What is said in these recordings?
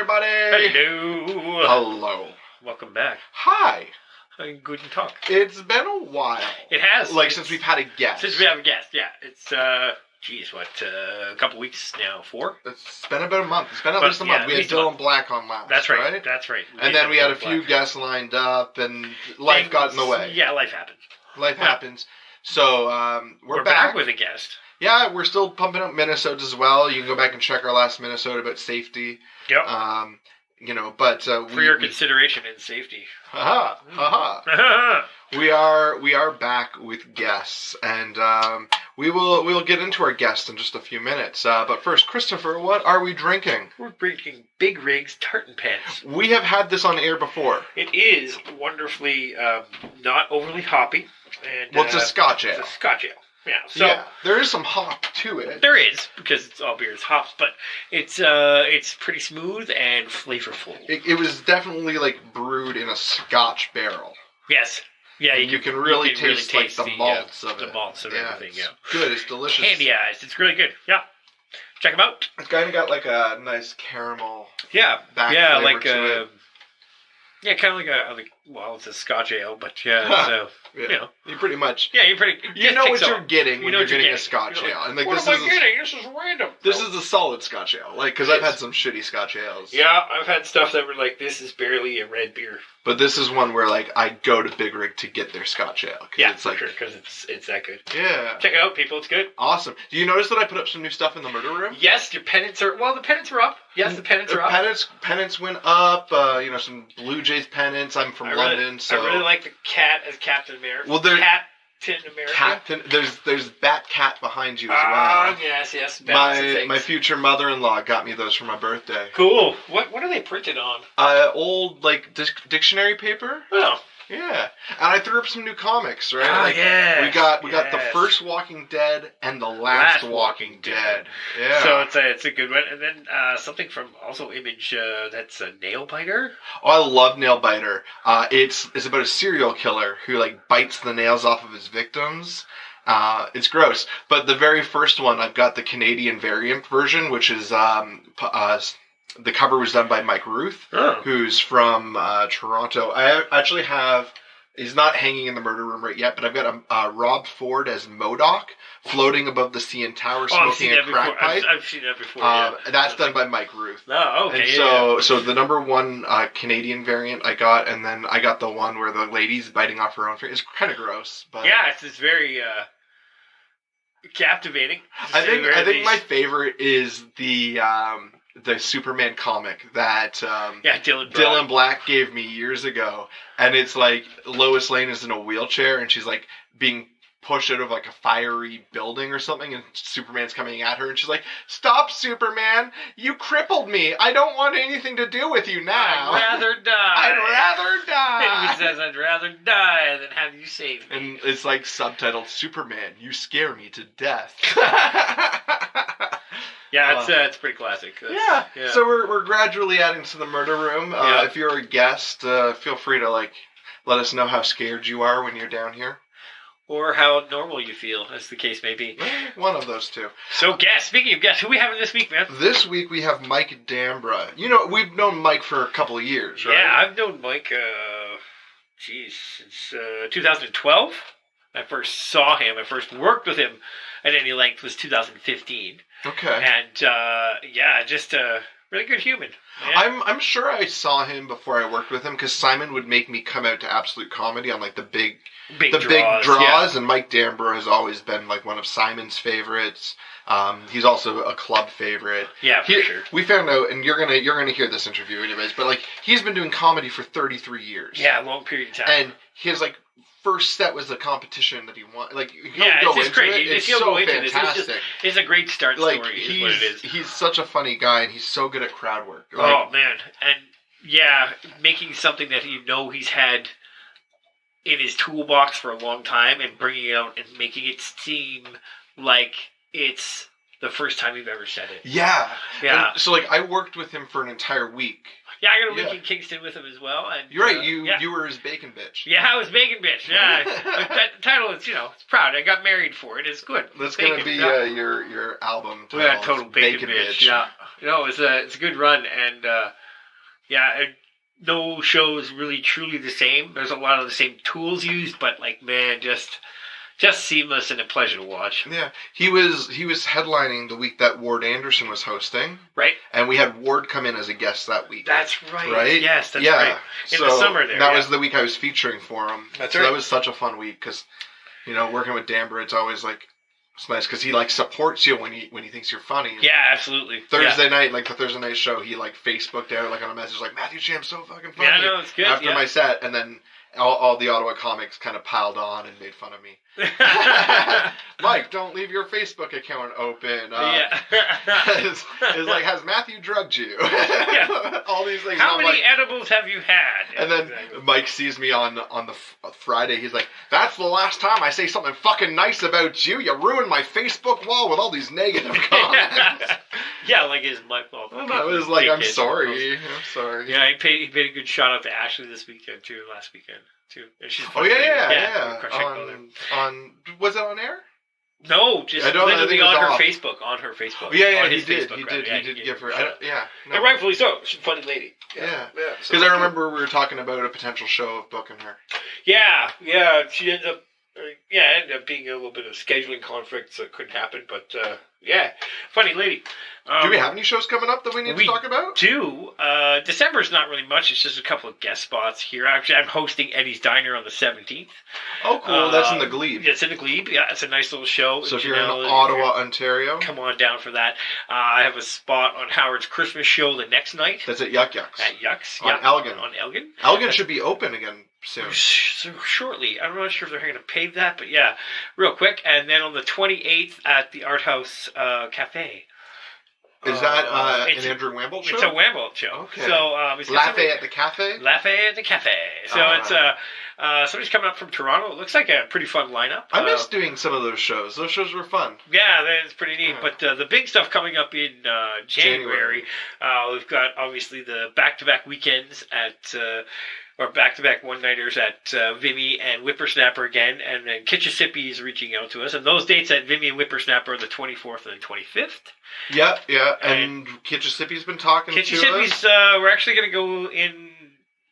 everybody! Hello! Hello. Welcome back. Hi. Good to talk. It's been a while. It has. Since we've had a guest. Since we have a guest, yeah. It's, a couple weeks now? 4? It's been about a month. It's been at least a month. We had Dylan Black on last, That's right? That's right. And then we had a few guests lined up, and life got in the way. Yeah, life happens. Life happens. So, we're back with a guest. Yeah, we're still pumping out Minnesotas as well. You can go back and check our last Minnesota about safety. Yep. But for your consideration and safety. We are back with guests, and we'll get into our guests in just a few minutes. But first, Christopher, what are we drinking? We're drinking Big Rig's Tartan Pants. We have had this on air before. It is wonderfully not overly hoppy. And, it's a Scotch ale. It's a Scotch ale. Yeah, so there is some hop to it. There is, because it's all beer is hops, but it's pretty smooth and flavorful. It was definitely brewed in a Scotch barrel. Yes. Yeah, you can really taste the malts of it. The malts of everything, it's good. It's delicious. Candy-ized. It's really good. Yeah. Check them out. It's kind of got a nice caramel flavor to it. Yeah, kind of it's a Scotch ale, but so, you pretty much... Yeah, you know what you're getting when you're getting a Scotch ale. And what am I getting? This is random. This is a solid Scotch ale, because I've had some shitty Scotch ales. Yeah, I've had stuff that were this is barely a red beer. But this is one where, I go to Big Rig to get their Scotch ale. Yeah, for sure, because it's that good. Yeah. Check it out, people. It's good. Awesome. Do you notice that I put up some new stuff in the murder room? Yes, the pennants are up. Yes, the pennants are up. Pennants went up, some Blue Jays pennants. I'm from London, so... I really like the cat as Captain America. Well, Captain America. There's Bat Cat behind you as well. Yes. My future mother-in-law got me those for my birthday. Cool. What are they printed on? Old dictionary paper. Oh. Yeah, and I threw up some new comics, right? We got the first Walking Dead and the last Walking Dead. Yeah. So it's a good one, and then something from also Image that's a nail biter. Oh, I love Nail Biter. It's about a serial killer who bites the nails off of his victims. It's gross, but the very first one I've got the Canadian variant version, which is the cover was done by Mike Ruth, who's from Toronto. I actually have... He's not hanging in the murder room right yet, but I've got Rob Ford as MODOK floating above the CN Tower smoking a crack pipe. I've seen that before. That's done by Mike Ruth. Oh, okay. And so the number one Canadian variant I got, and then I got the one where the lady's biting off her own finger. It's kind of gross, but it's very captivating. I think my favorite is the Superman comic that Dylan Black gave me years ago, and it's Lois Lane is in a wheelchair and she's being pushed out of a fiery building or something, and Superman's coming at her and she's like, "Stop, Superman! You crippled me! I don't want anything to do with you now! I'd rather die! And he says, "I'd rather die than have you save me." And it's subtitled, "Superman, you scare me to death." Yeah, it's pretty classic. Yeah. So we're gradually adding to the murder room. If you're a guest, feel free to let us know how scared you are when you're down here, or how normal you feel, as the case may be. One of those two. So, speaking of guests, who we having this week, man? This week we have Mike Dambra. We've known Mike for a couple of years, right? Yeah, I've known Mike. Since 2012. I first saw him. I first worked with him at any length was 2015. Okay. And just a really good human. Yeah. I'm sure I saw him before I worked with him, because Simon would make me come out to Absolute Comedy on the big draws, and Mike Dambra has always been one of Simon's favorites. He's also a club favorite. Yeah, for sure. We found out, and you're gonna hear this interview anyways, but he's been doing comedy for 33 years. Yeah, a long period of time. And his first set was a competition that he won. It's crazy. It's so fantastic. It's a great start story. Is what it is. He's such a funny guy, and he's so good at crowd work. Oh man, and making something that he's had in his toolbox for a long time, and bringing it out and making it seem like it's the first time you've ever said it. Yeah. And so I worked with him for an entire week. Yeah, I got a week in Kingston with him as well. And, you're right. You were his bacon bitch. Yeah, I was bacon bitch. Yeah, the title is it's proud. I got married for it. It's good. That's gonna be your album title. Yeah, total bacon bitch. Yeah, it's a good run, and Yeah, and no show is really truly the same. There's a lot of the same tools used, but like, man, just seamless and a pleasure to watch. Yeah, he was headlining the week that Ward Anderson was hosting, right? And we had Ward come in as a guest that week. That's right. Right? Yes, that's right. In the summer there. That was the week I was featuring for him. That's so right. That was such a fun week because, working with Dambra, it's always like it's nice because he like supports you when he thinks you're funny. Yeah, absolutely. Thursday night, like the Thursday night show, he like Facebooked out like on a message like Matthew Cham's so fucking funny. Yeah, no, it's good. After my set, and then all the Ottawa comics kind of piled on and made fun of me. Mike, don't leave your Facebook account open. It's like, has Matthew drugged you? All these things. How many edibles have you had? And then Mike sees me on the Friday. He's like, that's the last time I say something fucking nice about you. You ruined my Facebook wall with all these negative comments. Yeah, like it's my fault. I was like, I'm sorry. I'm sorry. Yeah, he paid a good shout out to Ashley this weekend too. Last weekend too. And she's yeah. On was it on air? No, just literally on her Facebook. On her Facebook. Yeah, he did. He did give her. And rightfully so. She's a funny lady. Yeah. Because I remember we were talking about a potential show of booking her. Yeah. She ended up. Ended up being a little bit of scheduling conflict, so it couldn't happen. But funny lady. Do we have any shows coming up that we need to talk about? December's not really much. It's just a couple of guest spots here. Actually, I'm hosting Eddie's Diner on the 17th. Oh, cool. That's in the Glebe. It's in the Glebe. Yeah, it's a nice little show. So if you're in Ottawa, Ontario, come on down for that. I have a spot on Howard's Christmas show the next night. That's at Yuck Yucks. At Yucks. On Elgin. On Elgin. Elgin should be open again soon. So shortly. I'm not sure if they're going to pave that, but yeah, real quick. And then on the 28th at the Art House Cafe. Is that an Andrew Wamble show? It's a Wamble show. Okay. So Lafayette at the Cafe? Lafayette at the Cafe. So it's somebody's coming up from Toronto. It looks like a pretty fun lineup. I miss doing some of those shows. Those shows were fun. Yeah, that's pretty neat. Yeah. But the big stuff coming up in January. We've got obviously the back-to-back weekends at... or back-to-back one-nighters at Vimy and Whippersnapper again, and then Kitchissippi is reaching out to us. And those dates at Vimy and Whippersnapper are the 24th and the 25th. Yeah. And Kitchissippi's been talking to us. Kitchissippi's, we're actually going to go in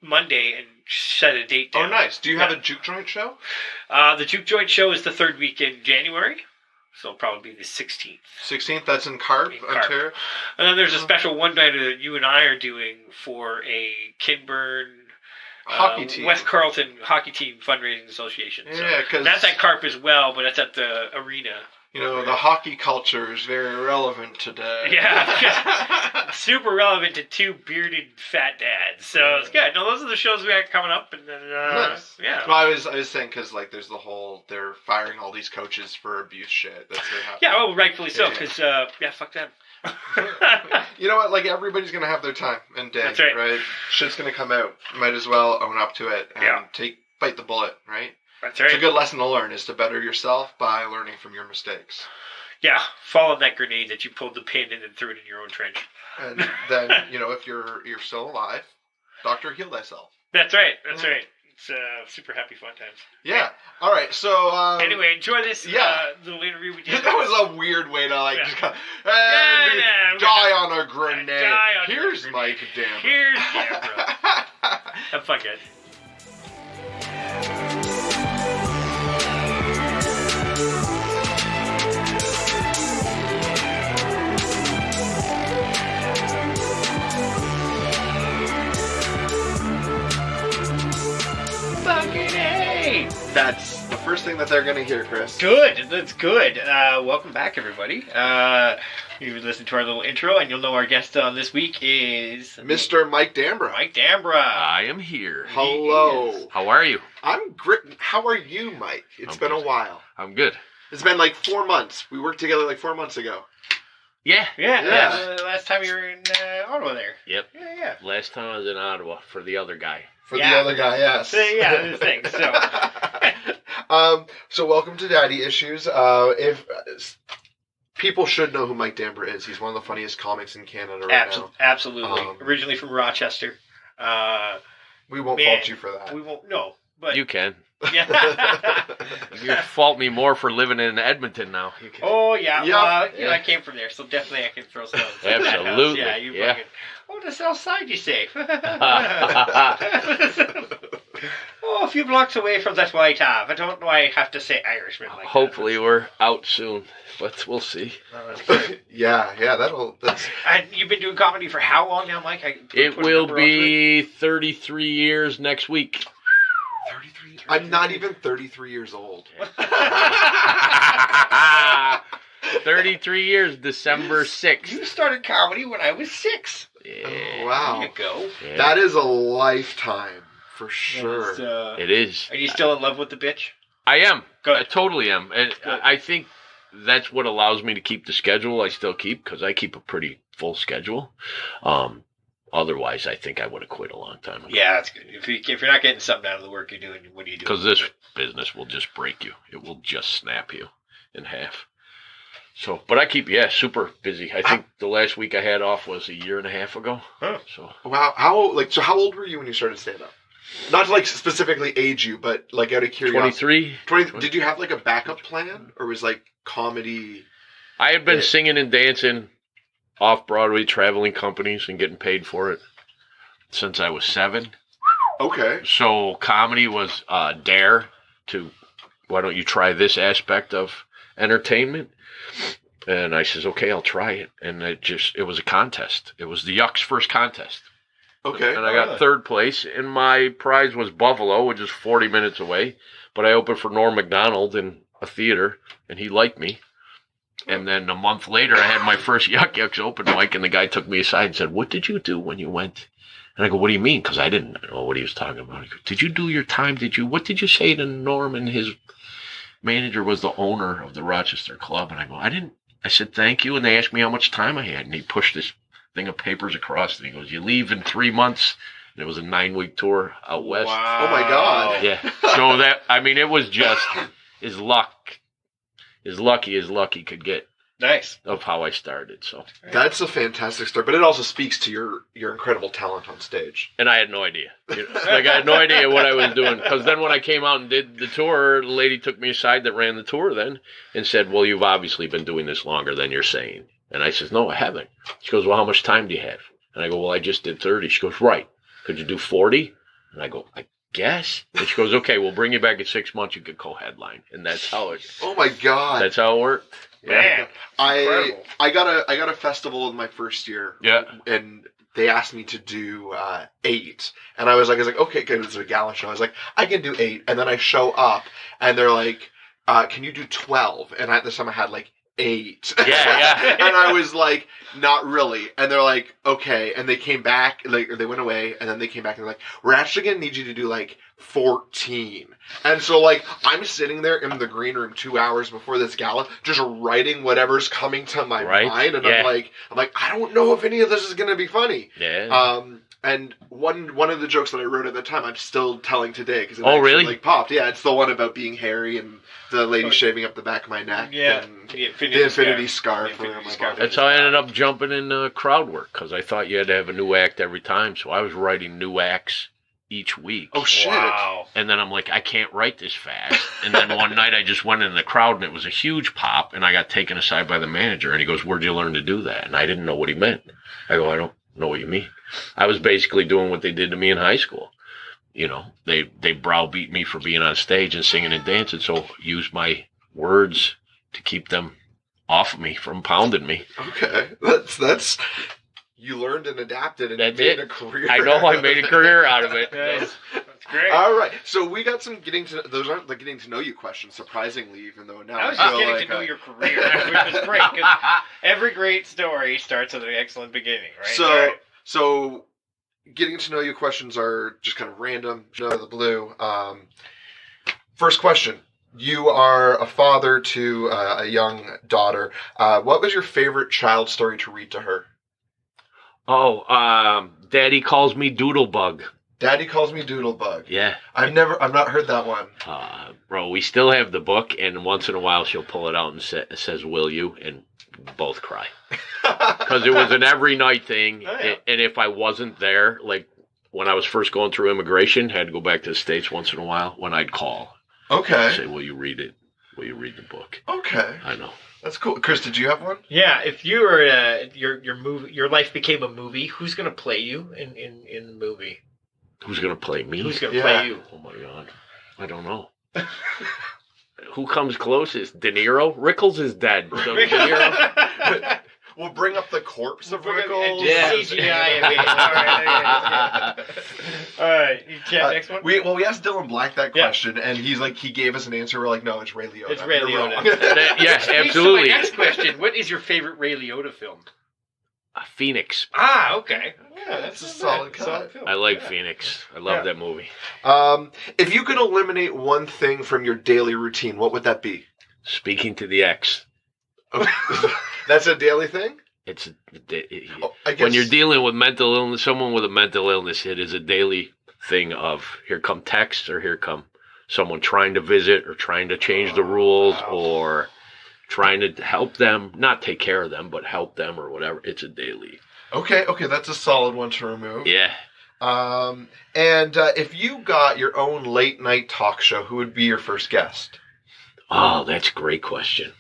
Monday and set a date down. Oh, nice. Do you have a Juke Joint show? The Juke Joint show is the third week in January. So it'll probably be the 16th. 16th, that's in Carp, Ontario. And then there's a special one-nighter that you and I are doing for a Kinburn... hockey team. West Carleton Hockey Team Fundraising Association. Yeah, because that's at Carp as well, but it's at the arena. The hockey culture is very relevant today. Yeah, super relevant to two bearded fat dads. So it's good. No, those are the shows we got coming up, and then nice. Yeah. Well, I was saying because like there's the whole they're firing all these coaches for abuse shit. That's what happened. Yeah, well, rightfully so. Because fuck them. You know what? Like everybody's gonna have their time and day. That's right. Shit's gonna come out. Might as well own up to it and bite the bullet. Right. That's right. It's a good lesson to learn is to better yourself by learning from your mistakes. Yeah, follow that grenade that you pulled the pin in and threw it in your own trench. And then if you're still alive, doctor, heal thyself. That's right. That's right. It's super happy fun times. Yeah. All right. So anyway, enjoy this little interview we did. That was a weird way to just go, die on a grenade. Here's Mike Dambra. Here's Dambra. Have fun, guys. That's the first thing that they're going to hear, Chris. Good. That's good. Welcome back, everybody. You listened to our little intro, and you'll know our guest on this week is... Mr. Mike Dambra. Mike Dambra. I am here. Hello. How are you? I'm great. How are you, Mike? It's been a while. I'm good. It's been like 4 months. We worked together like 4 months ago. Yeah. Last time you were in Ottawa there. Yep. Yeah. Last time I was in Ottawa for the other guy. For the other guy, yes. The thing. So welcome to Daddy Issues. If people should know who Mike Dambra is. He's one of the funniest comics in Canada right now. Absolutely. Originally from Rochester. We won't fault you for that. We won't. No. But you can. Yeah. You fault me more for living in Edmonton now. Oh, yeah. Yeah. Well, I came from there, so definitely I can throw stones. Absolutely. Yeah, you Yeah. fucking... Oh, the south side, you say? Oh, a few blocks away from that white half. I don't know why I have to say Irishman like Hopefully that. we're out soon, but we'll see. Yeah, that's And you've been doing comedy for how long now, Mike? It will be 33 years next week. 33. I'm not even 33 years old. 33 years, December 6th. You started comedy when I was 6. Yeah. Oh, wow. There you go. Yeah. That is a lifetime for sure. It is. Are you still in love with the bitch? I am. Good. I totally am. And Good. I think that's what allows me to keep the schedule I still keep, because I keep a pretty full schedule. Otherwise, I think I would have quit a long time ago. Yeah, that's good. If you're not getting something out of the work you're doing, what are you doing? Because this business will just break you. It will just snap you in half. So, but I keep, super busy. I think the last week I had off was a year and a half ago. Huh. So, Wow, how old were you when you started stand up? Not to like specifically age you, but like out of curiosity. 23. Did you have like a backup plan, or was like comedy? I had been Yeah. singing and dancing off Broadway, traveling companies, and getting paid for it since I was 7. Okay. So comedy was a dare to, why don't you try this aspect of entertainment? And I says, okay, I'll try it. And it was a contest. It was the Yuck's first contest. Okay. And I got third place, and my prize was Buffalo, which is 40 minutes away. But I opened for Norm Macdonald in a theater, and he liked me. And then a month later, I had my first Yucks open mic, and the guy took me aside and said, what did you do when you went? And I go, what do you mean? Because I didn't know what he was talking about. He goes, did you do your time? What did you say to Norm? And his manager was the owner of the Rochester Club. And I go, I didn't. I said, thank you. And they asked me how much time I had. And he pushed this thing of papers across. And he goes, you leave in 3 months. And it was a 9-week tour out west. Wow. Oh my God. Yeah. So it was just as lucky as lucky could get Nice. of how I started. So, That's a fantastic story, but it also speaks to your incredible talent on stage. and I had no idea. I had no idea what I was doing. Because then when I came out and did the tour, the lady took me aside that ran the tour then and said, well, you've obviously been doing this longer than you're saying. And I says, no, I haven't. She goes, well, how much time do you have? And I go, well, I just did 30. She goes, right. Could you do 40? And I go, I guess. And she goes, okay, we'll bring you back in 6 months. You could co-headline. And that's how it That's how it worked. Man. Incredible. I got a festival in my first year. Yeah. And they asked me to do 8, and I was like, okay, good. It's a gala show. I was like, I can do 8, and then I show up, and they're like, can you do 12? And at this time I had like 8. Yeah. And I was like, not really. And they're like, okay. And they came back, or they went away, and then they came back and they're like, we're actually gonna need you to do like 14. And so like I'm sitting there in the green room 2 hours before this gala, just writing whatever's coming to my mind, and I'm like, I don't know if any of this is gonna be funny. Yeah. And one of the jokes that I wrote at the time, I'm still telling today because it really? like popped. Yeah, it's the one about being hairy and the lady shaving up the back of my neck. Yeah. and The infinity scarf The infinity around my scarf. body. That's how I ended up jumping in crowd work, because I thought you had to have a new act every time. So I was writing new acts each week. Oh shit! Wow. And then I'm like, I can't write this fast. And then one night I just went in the crowd, and it was a huge pop, and I got taken aside by the manager, and he goes, where'd you learn to do that? And I didn't know what he meant. I go, I don't know what you mean. I was basically doing what they did to me in high school. You know, they browbeat me for being on stage and singing and dancing, so use my words to keep them off of me from pounding me. Okay, that's you learned and adapted and That's made it. a career. I know I made a career out of it. That's great. All right, so we got some those aren't the getting to know you questions, surprisingly, even though now I was I just feel getting like to know your career, which is great. 'Cause every great story starts with an excellent beginning, right? All right. So getting to know you questions are just kind of random, out of the blue. First question. You are a father to a young daughter. What was your favorite child story to read to her? Oh, Daddy calls me Doodlebug. Daddy calls me Doodlebug. Yeah. I've not heard that one. Bro, we still have the book, and once in a while she'll pull it out and says, will you? And both cry. Because it was an every night thing. Oh, yeah. And if I wasn't there, like when I was first going through immigration, had to go back to the States once in a while. When I'd call, Okay. say, "Will you read it? Will you read the book?" Okay. I know. That's cool. Chris, did you have one? Yeah, if you were your life became a movie, who's gonna play you in the movie? Who's gonna play me? Who's gonna play you? Oh my God, I don't know. Who comes closest? De Niro? Rickles is dead. So De Niro. We'll bring up the corpse of Bring up Rickles. CGI. All right. You chat next one. We asked Dylan Black that question, and he gave us an answer. We're like, no, it's Ray Liotta. It's Ray You're Liotta. wrong. Yes, Leads to absolutely. my next question: what is your favorite Ray Liotta film? Phoenix. Okay. Yeah, that's a solid cut. film. I like Phoenix. I love that movie. If you could eliminate one thing from your daily routine, what would that be? Speaking to the ex. That's a daily thing? It's I guess, when you're dealing with mental illness, someone with a mental illness, it is a daily thing of here come texts or here come someone trying to visit or trying to change the rules or trying to help them, not take care of them, but help them or whatever. It's a daily. Okay, that's a solid one to remove. Yeah. And if you got your own late night talk show, who would be your first guest? Oh, that's a great question.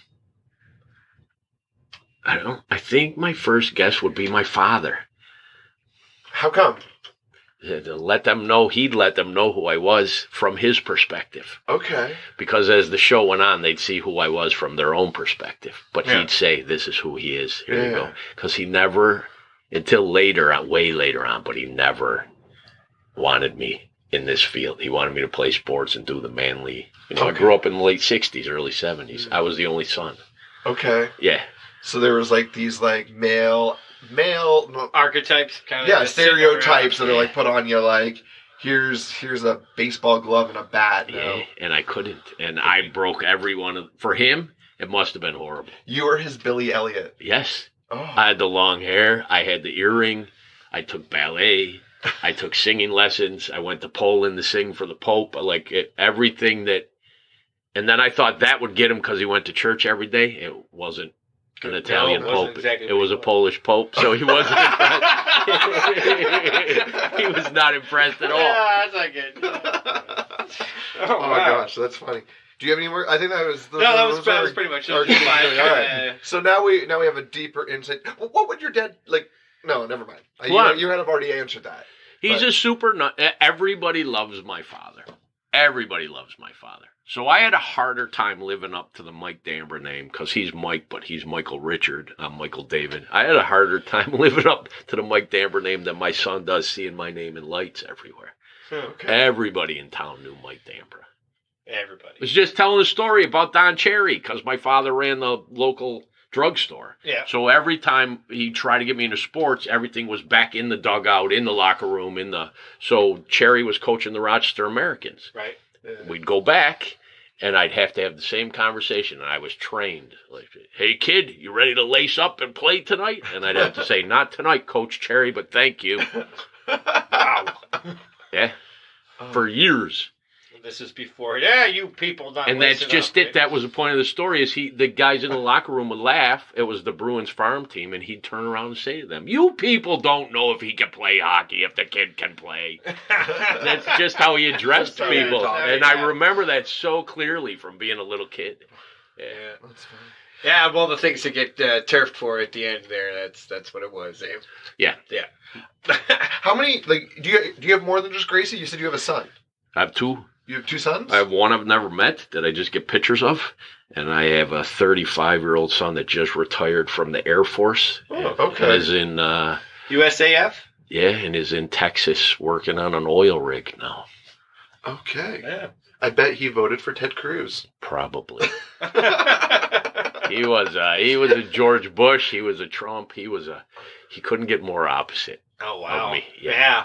I think my first guest would be my father. How come? To let them know, he'd let them know who I was from his perspective. Okay. Because as the show went on, they'd see who I was from their own perspective. But he'd say, this is who he is. Here you go. Because he never, until later, way later on, but he never wanted me in this field. He wanted me to play sports and do the manly. I grew up in the late 60s, early 70s. I was the only son. Okay. Yeah. So there was these male archetypes, kind of stereotypes that are put on you, here's a baseball glove and a bat. Yeah, and I couldn't, and I broke every one of. For him, it must have been horrible. You were his Billy Elliot. Yes. Oh. I had the long hair. I had the earring. I took ballet. I took singing lessons. I went to Poland to sing for the Pope. Everything that, and then I thought that would get him because he went to church every day. It wasn't. An Italian pope. Exactly, it was a Polish pope, so he wasn't impressed. He was not impressed at all. Yeah, that's not good. Oh my gosh, that's funny. Do you have any more? I think that was. That was pretty much it. All right. So now we have a deeper insight. What would your dad like? No, never mind. You had already answered that. He's a super. Everybody loves my father. Everybody loves my father. So I had a harder time living up to the Mike Dambra name because he's Mike, but he's Michael Richard. I'm Michael David. I had a harder time living up to the Mike Dambra name than my son does seeing my name in lights everywhere. Okay. Everybody in town knew Mike Dambra. Everybody. I was just telling a story about Don Cherry because my father ran the local drugstore. Yeah. So every time he tried to get me into sports, everything was back in the dugout, in the locker room, so Cherry was coaching the Rochester Americans. Right. We'd go back, and I'd have to have the same conversation, and I was trained. Hey, kid, you ready to lace up and play tonight? And I'd have to say, not tonight, Coach Cherry, but thank you. Wow. Yeah. For years. This is before, you people not. And that's just it. Right? That was the point of the story. Is the guys in the locker room would laugh. It was the Bruins farm team, and he'd turn around and say to them, "You people don't know if he can play hockey, if the kid can play." That's just how he addressed people, and I remember that so clearly from being a little kid. Yeah, that's funny. Yeah, of all the things to get turfed for at the end there, that's what it was. Eh? Yeah. How many? Do you have more than just Gracie? You said you have a son. I have two. You have two sons? I have one I've never met that I just get pictures of. And I have a 35-year-old son that just retired from the Air Force. Oh, okay. And is in... USAF? Yeah, and is in Texas working on an oil rig now. Okay. Yeah. I bet he voted for Ted Cruz. Probably. He was a George Bush. He was a Trump. He couldn't get more opposite. Oh, wow. Of me. Yeah.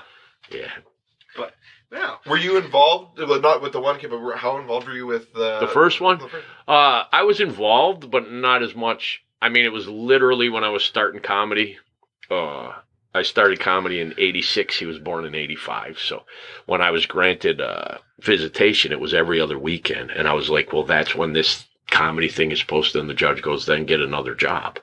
But... Yeah. Were you involved? Well, not with the one kid, but how involved were you with the first one? I was involved, but not as much. I mean, it was literally when I was starting comedy. I started comedy in '86. He was born in '85. So when I was granted visitation, it was every other weekend. And I was like, well, that's when this comedy thing is supposed to. And the judge goes, then get another job.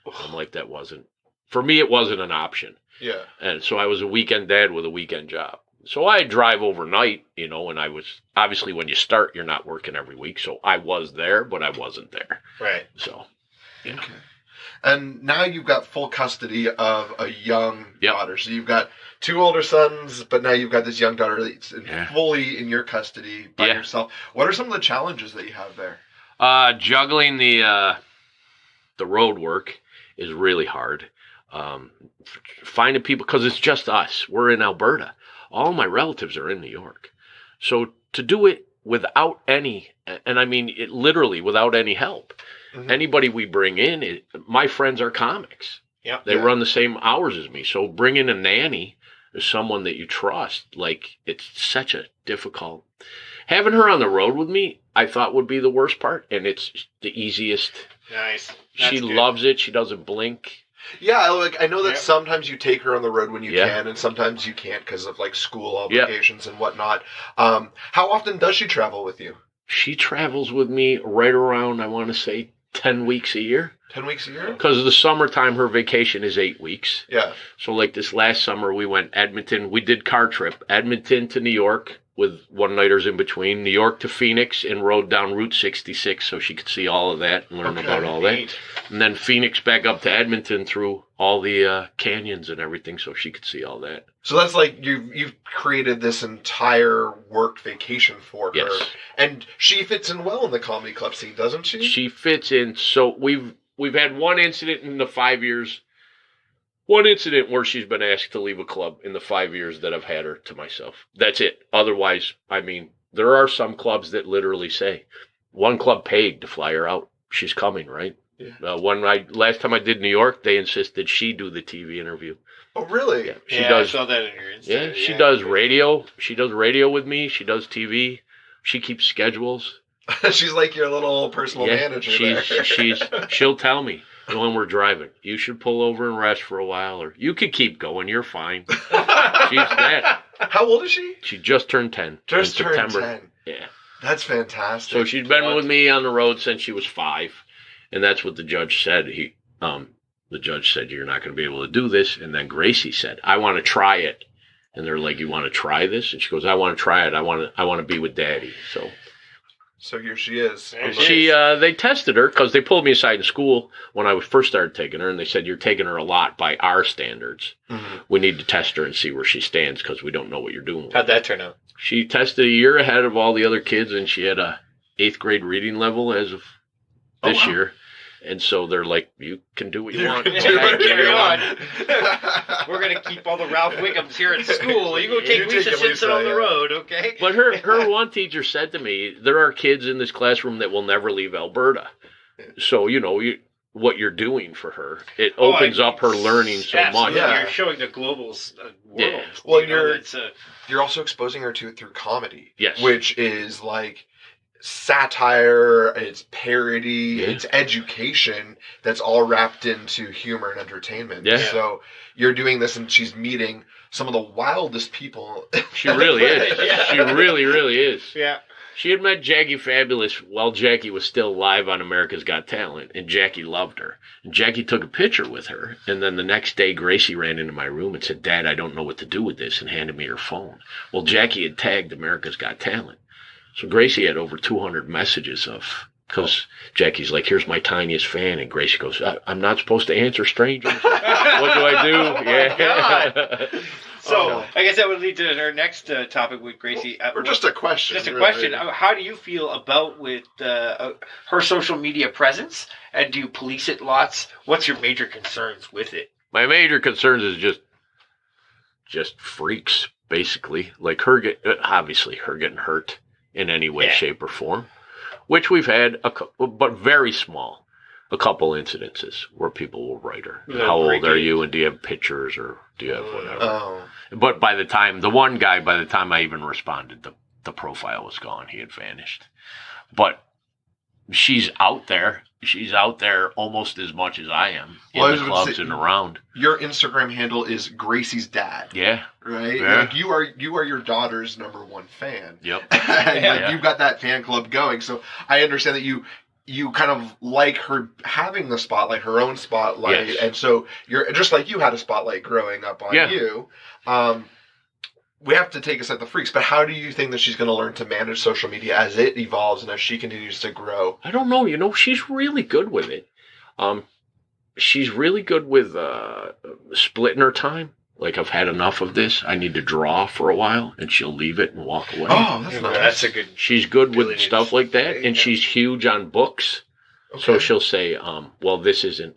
I'm like, that wasn't For me, it wasn't an option. Yeah. And so I was a weekend dad with a weekend job. So I drive overnight, and I was, obviously when you start, you're not working every week. So I was there, but I wasn't there. Right. So, yeah. Okay. And now you've got full custody of a young daughter. So you've got 2 older sons, but now you've got this young daughter that's fully in your custody by yourself. What are some of the challenges that you have there? Juggling the road work is really hard. Finding people, because it's just us. We're in Alberta. All my relatives are in New York. So to do it without any, and I mean it literally without any help. Mm-hmm. Anybody we bring in, my friends are comics. Yeah, they run the same hours as me. So bringing a nanny is someone that you trust. Like, it's such a difficult. Having her on the road with me, I thought would be the worst part, and it's the easiest. Nice. She loves it. She doesn't blink. Yeah, like I know that sometimes you take her on the road when you can, and sometimes you can't because of like school obligations and whatnot. How often does she travel with you? She travels with me right around, I want to say, 10 weeks a year. 10 weeks a year? Because of the summertime, her vacation is 8 weeks. Yeah. So like this last summer, we went Edmonton. We did car trip, Edmonton to New York with one-nighters in between, New York to Phoenix, and rode down Route 66 so she could see all of that and learn about all that. And then Phoenix back up to Edmonton through all the canyons and everything so she could see all that. So that's like you've created this entire work vacation for her. Yes. And she fits in well in the comedy club scene, doesn't she? She fits in. So we've had one incident in the 5 years. One incident where she's been asked to leave a club in the 5 years that I've had her to myself. That's it. Otherwise, I mean, there are some clubs that literally say, one club paid to fly her out. She's coming, right? Yeah. Last time I did New York, they insisted she do the TV interview. Oh, really? Yeah, she does. I saw that in your Insta. Yeah, she does radio. She does radio with me. She does TV. She keeps schedules. She's like your little personal manager. She'll tell me when we're driving, you should pull over and rest for a while, or you could keep going. You're fine. She's that. How old is she? She just turned 10. Just in turned September. 10. Yeah. That's fantastic. So she's been with me on the road since she was 5, and that's what the judge said. The judge said, you're not going to be able to do this. And then Gracie said, I want to try it. And they're like, you want to try this? And she goes, I want to try it. I want to be with Daddy. So here she is. They tested her because they pulled me aside in school when I first started taking her, and they said, you're taking her a lot by our standards. Mm-hmm. We need to test her and see where she stands because we don't know what you're doing. How'd that turn out? She tested a year ahead of all the other kids, and she had a 8th grade reading level as of this year. And so they're like, you can do what you want. Carry on. We're going to keep all the Ralph Wiggums here at school. You go take Lisa Simpson on the road, okay? But her one teacher said to me, there are kids in this classroom that will never leave Alberta. So, what you're doing for her, it opens up her learning so much. Yeah. You're showing the global world. Yeah. Well, you're also exposing her to it through comedy. Yes. Which is like satire, it's parody, it's education that's all wrapped into humor and entertainment. Yeah. So you're doing this and she's meeting some of the wildest people. She really is. She really, really is. Yeah. She had met Jackie Fabulous while Jackie was still live on America's Got Talent, and Jackie loved her. And Jackie took a picture with her, and then the next day Gracie ran into my room and said, Dad, I don't know what to do with this, and handed me her phone. Well, Jackie had tagged America's Got Talent. So Gracie had over 200 messages because Jackie's like, here's my tiniest fan. And Gracie goes, I'm not supposed to answer strangers. What do I do? Yeah. So I guess that would lead to our next topic with Gracie. Or just a question. Just a question. How do you feel about with her social media presence? And do you police it lots? What's your major concerns with it? My major concerns is just freaks, basically. Like obviously her getting hurt in any way, shape, or form, which we've had, but very small, a couple incidences where people will write her. How old are you, and do you have pictures, or do you have whatever? Oh. But by the time I even responded, the profile was gone. He had vanished. But she's out there. She's out there almost as much as I am in the clubs and around. Your Instagram handle is Gracie's dad. Yeah. Right? Yeah. Like you are your daughter's #1 fan. Yep. And you've got that fan club going. So I understand that you kind of like her having the spotlight, her own spotlight, Yes. and so you're just like you had a spotlight growing up on Yeah. you. We have to take us at the freaks, but how do you think that she's going to learn to manage social media as it evolves and as she continues to grow? I don't know. She's really good with it. She's really good with splitting her time. Like, I've had enough of this. I need to draw for a while, and she'll leave it and walk away. Oh, that's Yeah, nice. that's a good. She's good with Really stuff like that, and yeah. she's huge on books. Okay. So she'll say, well,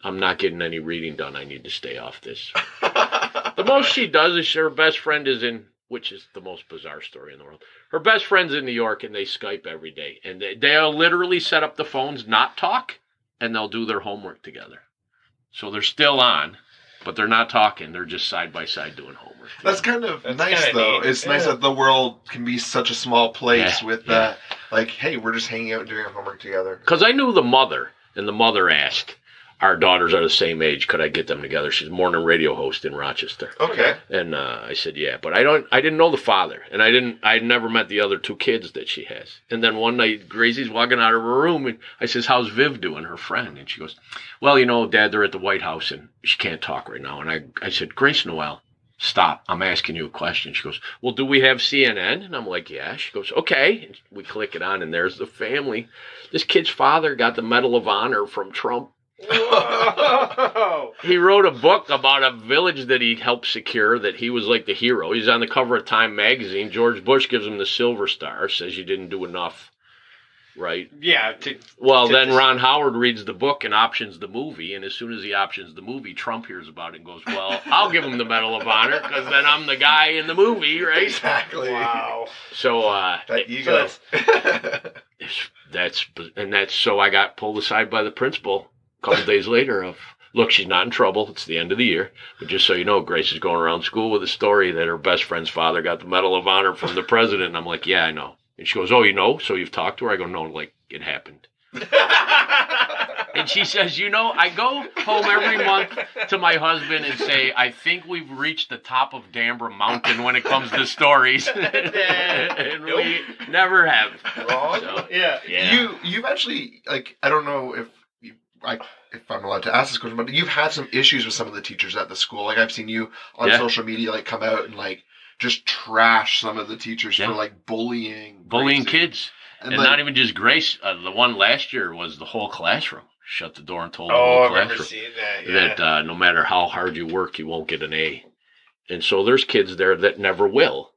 I'm not getting any reading done. I need to stay off this. The most she does is her best friend is which is the most bizarre story in the world. Her best friend's in New York, and they Skype every day. And they'll literally set up the phones, not talk, and they'll do their homework together. So they're still on, but they're not talking. They're just side by side doing homework. That's kind of That's nice, kinda though. neat. It's nice Yeah. that the world can be such a small place Yeah, with yeah. that. Like, hey, we're just hanging out and doing our homework together. Because I knew the mother, and the mother asked, our daughters are the same age, could I get them together? She's a morning radio host in Rochester. Okay. And I said, yeah, but I didn't know the father, and I'd never met the other two kids that she has. And then one night, Gracie's walking out of her room, and I says, how's Viv doing, her friend? And she goes, well, Dad, they're at the White House, and she can't talk right now. And I said, Grace Noel, stop, I'm asking you a question. She goes, well, do we have CNN? And I'm like, yeah. She goes, okay. And we click it on, and there's the family. This kid's father got the Medal of Honor from Trump. Whoa. He wrote a book about a village that he helped secure, that he was like the hero. He's on the cover of Time magazine. George Bush gives him the Silver Star, says you didn't do enough, right? Yeah. Well, then Ron Howard reads the book and options the movie, and as soon as he options the movie, Trump hears about it and goes, well, I'll give him the Medal of Honor, because then I'm the guy in the movie, right? Exactly. Wow. So, That ego. so I got pulled aside by the principal a couple days later of, look, she's not in trouble. It's the end of the year. But just so you know, Grace is going around school with a story that her best friend's father got the Medal of Honor from the president. And I'm like, yeah, I know. And she goes, oh, you know? So you've talked to her? I go, no, like, it happened. And she says, I go home every month to my husband and say, I think we've reached the top of Dambra Mountain when it comes to stories. And we never have. Wrong. So, Yeah. You've actually, like, I don't know if I'm allowed to ask this question, but you've had some issues with some of the teachers at the school. Like, I've seen you on social media, like, come out and, like, just trash some of the teachers for, like, bullying Gracie. Kids. And like, not even just Grace. The one last year was the whole classroom. Shut the door and told the Oh, whole I remember classroom seeing that. Yeah. that no matter how hard you work, you won't get an A. And so there's kids there that never will.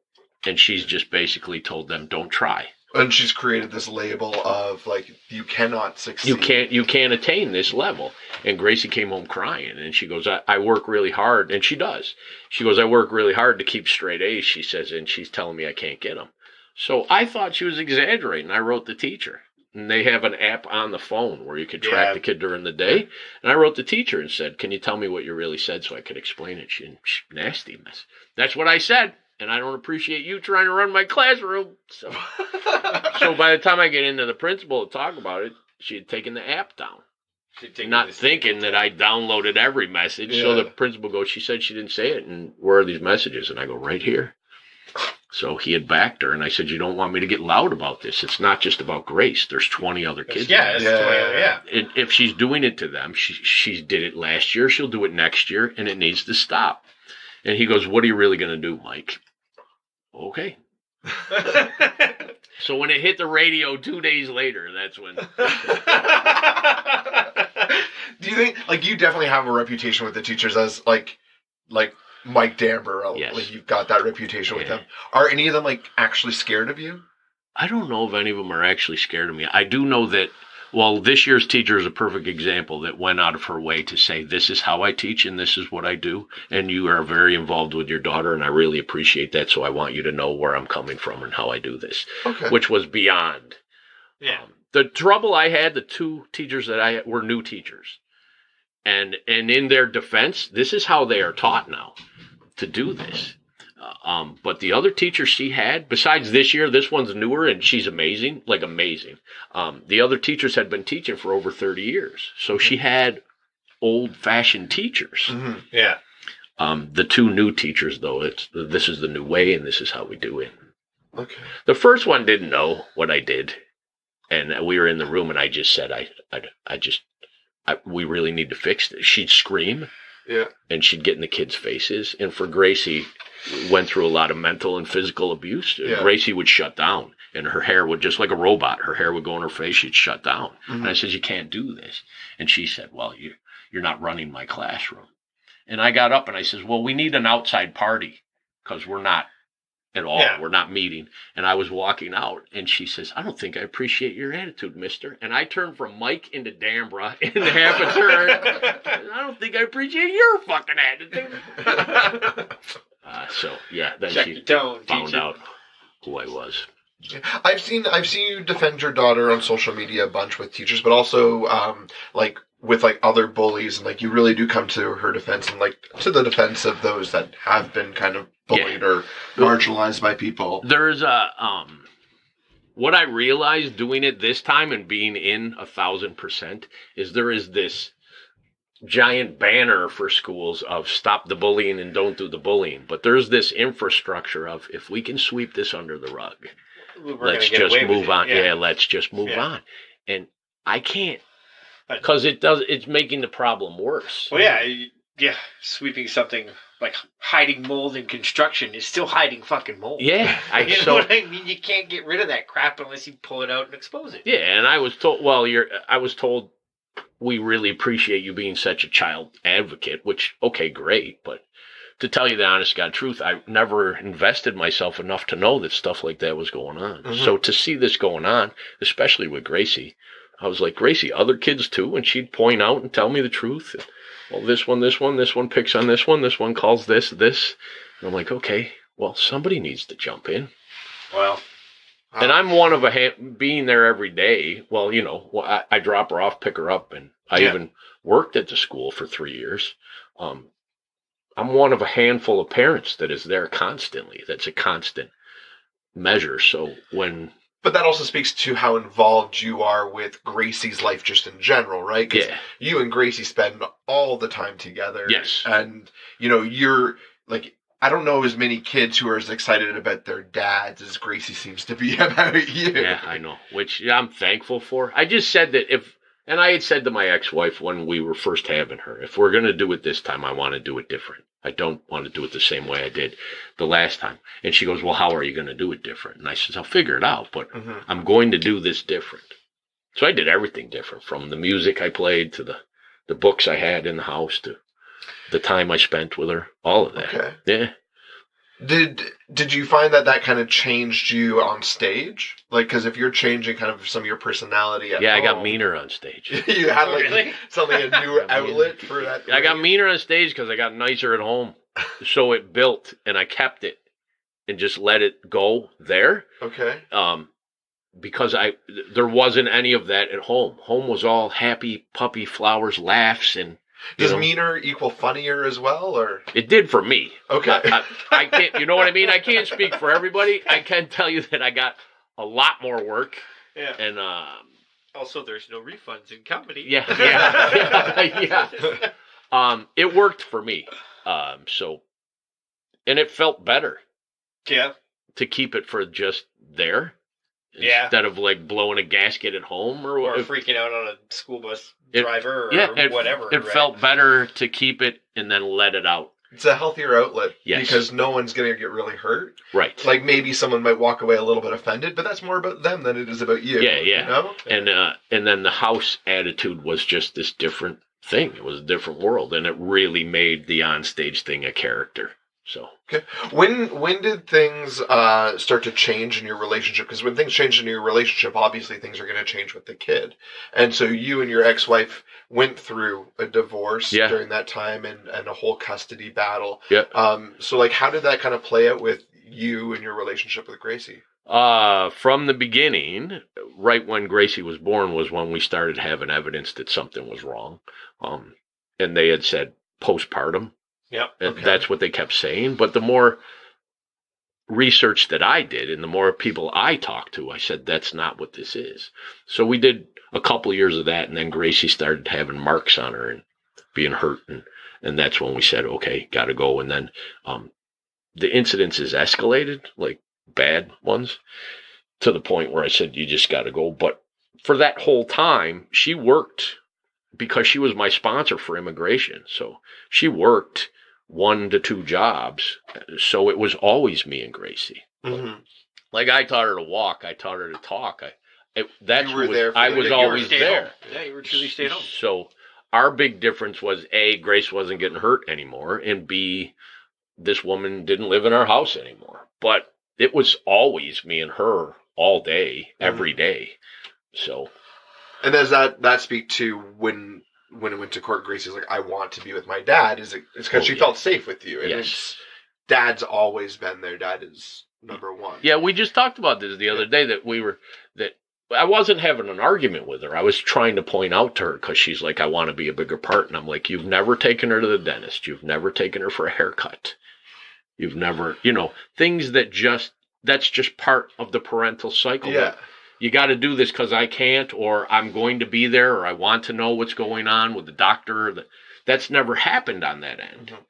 And she's just basically told them, don't try. And she's created this label of, like, you cannot succeed. You can't attain this level. And Gracie came home crying, and she goes, I work really hard. And she does. She goes, I work really hard to keep straight A's, she says, and she's telling me I can't get them. So I thought she was exaggerating. I wrote the teacher. And they have an app on the phone where you could track the kid during the day. And I wrote the teacher and said, can you tell me what you really said so I could explain it? She nasty mess. That's what I said. And I don't appreciate you trying to run my classroom. So by the time I get into the principal to talk about it, she had taken the app down. Not thinking that I downloaded every message. Yeah. So the principal goes, she said she didn't say it. And where are these messages? And I go, right here. So he had backed her. And I said, you don't want me to get loud about this. It's not just about Grace. There's 20 other kids. Yeah, it's 20 yeah. And if she's doing it to them, she did it last year. She'll do it next year. And it needs to stop. And he goes, what are you really going to do, Mike? Okay. So when it hit the radio 2 days later, that's when. Do you think, like, you definitely have a reputation with the teachers as, like Mike Dambra? Yes. Like, you've got that reputation with them. Are any of them, like, actually scared of you? I don't know if any of them are actually scared of me. I do know that, well, this year's teacher is a perfect example that went out of her way to say, this is how I teach and this is what I do. And you are very involved with your daughter, and I really appreciate that. So I want you to know where I'm coming from and how I do this, which was beyond. Yeah. The trouble I had, the two teachers that I had were new teachers. And in their defense, this is how they are taught now to do this. But the other teacher she had, besides this year, this one's newer and she's amazing, like amazing. The other teachers had been teaching for over 30 years. So she had old-fashioned teachers. Mm-hmm. Yeah. The two new teachers, though, this is the new way and this is how we do it. Okay. The first one didn't know what I did. And we were in the room, and I just said, we really need to fix this. She'd scream, and she'd get in the kids' faces. And for Gracie, went through a lot of mental and physical abuse. Yeah. Gracie would shut down, and her hair would, just like a robot, her hair would go in her face. She'd shut down. And I said, you can't do this. And she said, well, you're not running my classroom. And I got up and I says, well, we need an outside party because we're not at all. Yeah. We're not meeting. And I was walking out, and she says, I don't think I appreciate your attitude, mister. And I turned from Mike into Dambra in half a turn. I don't think I appreciate your fucking attitude. So yeah, then check she tone, found out who I was. Yeah. I've seen you defend your daughter on social media a bunch with teachers, but also with other bullies, and you really do come to her defense and to the defense of those that have been kind of bullied or marginalized by people. There's what I realized doing it this time and being in 1,000% is there is this giant banner for schools of stop the bullying and don't do the bullying. But there's this infrastructure of if we can sweep this under the rug, let's just move on. Yeah, let's just move on. And I can't, because it's making the problem worse. Well, sweeping something like hiding mold in construction is still hiding fucking mold. Yeah. You know what I mean? You can't get rid of that crap unless you pull it out and expose it. Yeah, and I was told, we really appreciate you being such a child advocate, which, okay, great. But to tell you the honest God truth, I never invested myself enough to know that stuff like that was going on. Mm-hmm. So to see this going on, especially with Gracie, I was like, Gracie, other kids too? And she'd point out and tell me the truth. Well, this one picks on this one calls this. And I'm like, okay, well, somebody needs to jump in. Well, and I'm one of being there every day. Well, I drop her off, pick her up, and I even worked at the school for 3 years. I'm one of a handful of parents that is there constantly. That's a constant measure. So But that also speaks to how involved you are with Gracie's life just in general, right? Because you and Gracie spend all the time together. Yes. And, you're I don't know as many kids who are as excited about their dads as Gracie seems to be about you. Yeah, I know, which I'm thankful for. I just said that and I had said to my ex-wife when we were first having her, if we're going to do it this time, I want to do it different. I don't want to do it the same way I did the last time. And she goes, well, how are you going to do it different? And I said, I'll figure it out, but I'm going to do this different. So I did everything different, from the music I played to the books I had in the house to the time I spent with her, all of that. Okay. Yeah. Did you find that kind of changed you on stage? Because if you're changing kind of some of your personality at home, I got meaner on stage. You had suddenly a new outlet for that. I got meaner on stage because I got nicer at home. So it built, and I kept it and just let it go there. Okay. Because there wasn't any of that at home. Home was all happy, puppy, flowers, laughs, and does meaner equal funnier as well, or? It did for me. Okay. I can't, you know what I mean? I can't speak for everybody. I can tell you that I got a lot more work. Yeah. And also, there's no refunds in comedy. Yeah. It worked for me. And it felt better. Yeah. To keep it for just there. Yeah. Instead of blowing a gasket at home or freaking out on a school bus driver or whatever. It felt better to keep it and then let it out. It's a healthier outlet. Yes. Because no one's going to get really hurt. Right. Maybe someone might walk away a little bit offended, but that's more about them than it is about you. Yeah. You know? And then the house attitude was just this different thing. It was a different world, and it really made the onstage thing a character. So okay, when did things start to change in your relationship? Because when things change in your relationship, obviously things are going to change with the kid. And so you and your ex-wife went through a divorce during that time and a whole custody battle. Yeah. So how did that kind of play out with you and your relationship with Gracie? From the beginning, right when Gracie was born was when we started having evidence that something was wrong. And they had said postpartum. Yep. And that's what they kept saying. But the more research that I did and the more people I talked to, I said, that's not what this is. So we did a couple of years of that. And then Gracie started having marks on her and being hurt. And that's when we said, okay, got to go. And then the incidences escalated, bad ones, to the point where I said, you just got to go. But for that whole time, she worked because she was my sponsor for immigration. So she worked 1 to 2 jobs. So it was always me and Gracie. Mm-hmm. Like I taught her to walk. I taught her to talk. I was always there. Yeah, you were truly stayed home. So our big difference was A, Grace wasn't getting hurt anymore, and B, this woman didn't live in our house anymore. But it was always me and her all day, every day. So, and does that speak to when it went to court, Gracie's like, I want to be with my dad? It's because she felt safe with you. And yes. Dad's always been there. Dad is number one. Yeah, we just talked about this the other day that I wasn't having an argument with her. I was trying to point out to her because she's like, I want to be a bigger part. And I'm like, you've never taken her to the dentist. You've never taken her for a haircut. You've never, things that's just part of the parental cycle. Yeah. You got to do this because I can't, or I'm going to be there, or I want to know what's going on with the doctor. That's never happened on that end. Mm-hmm.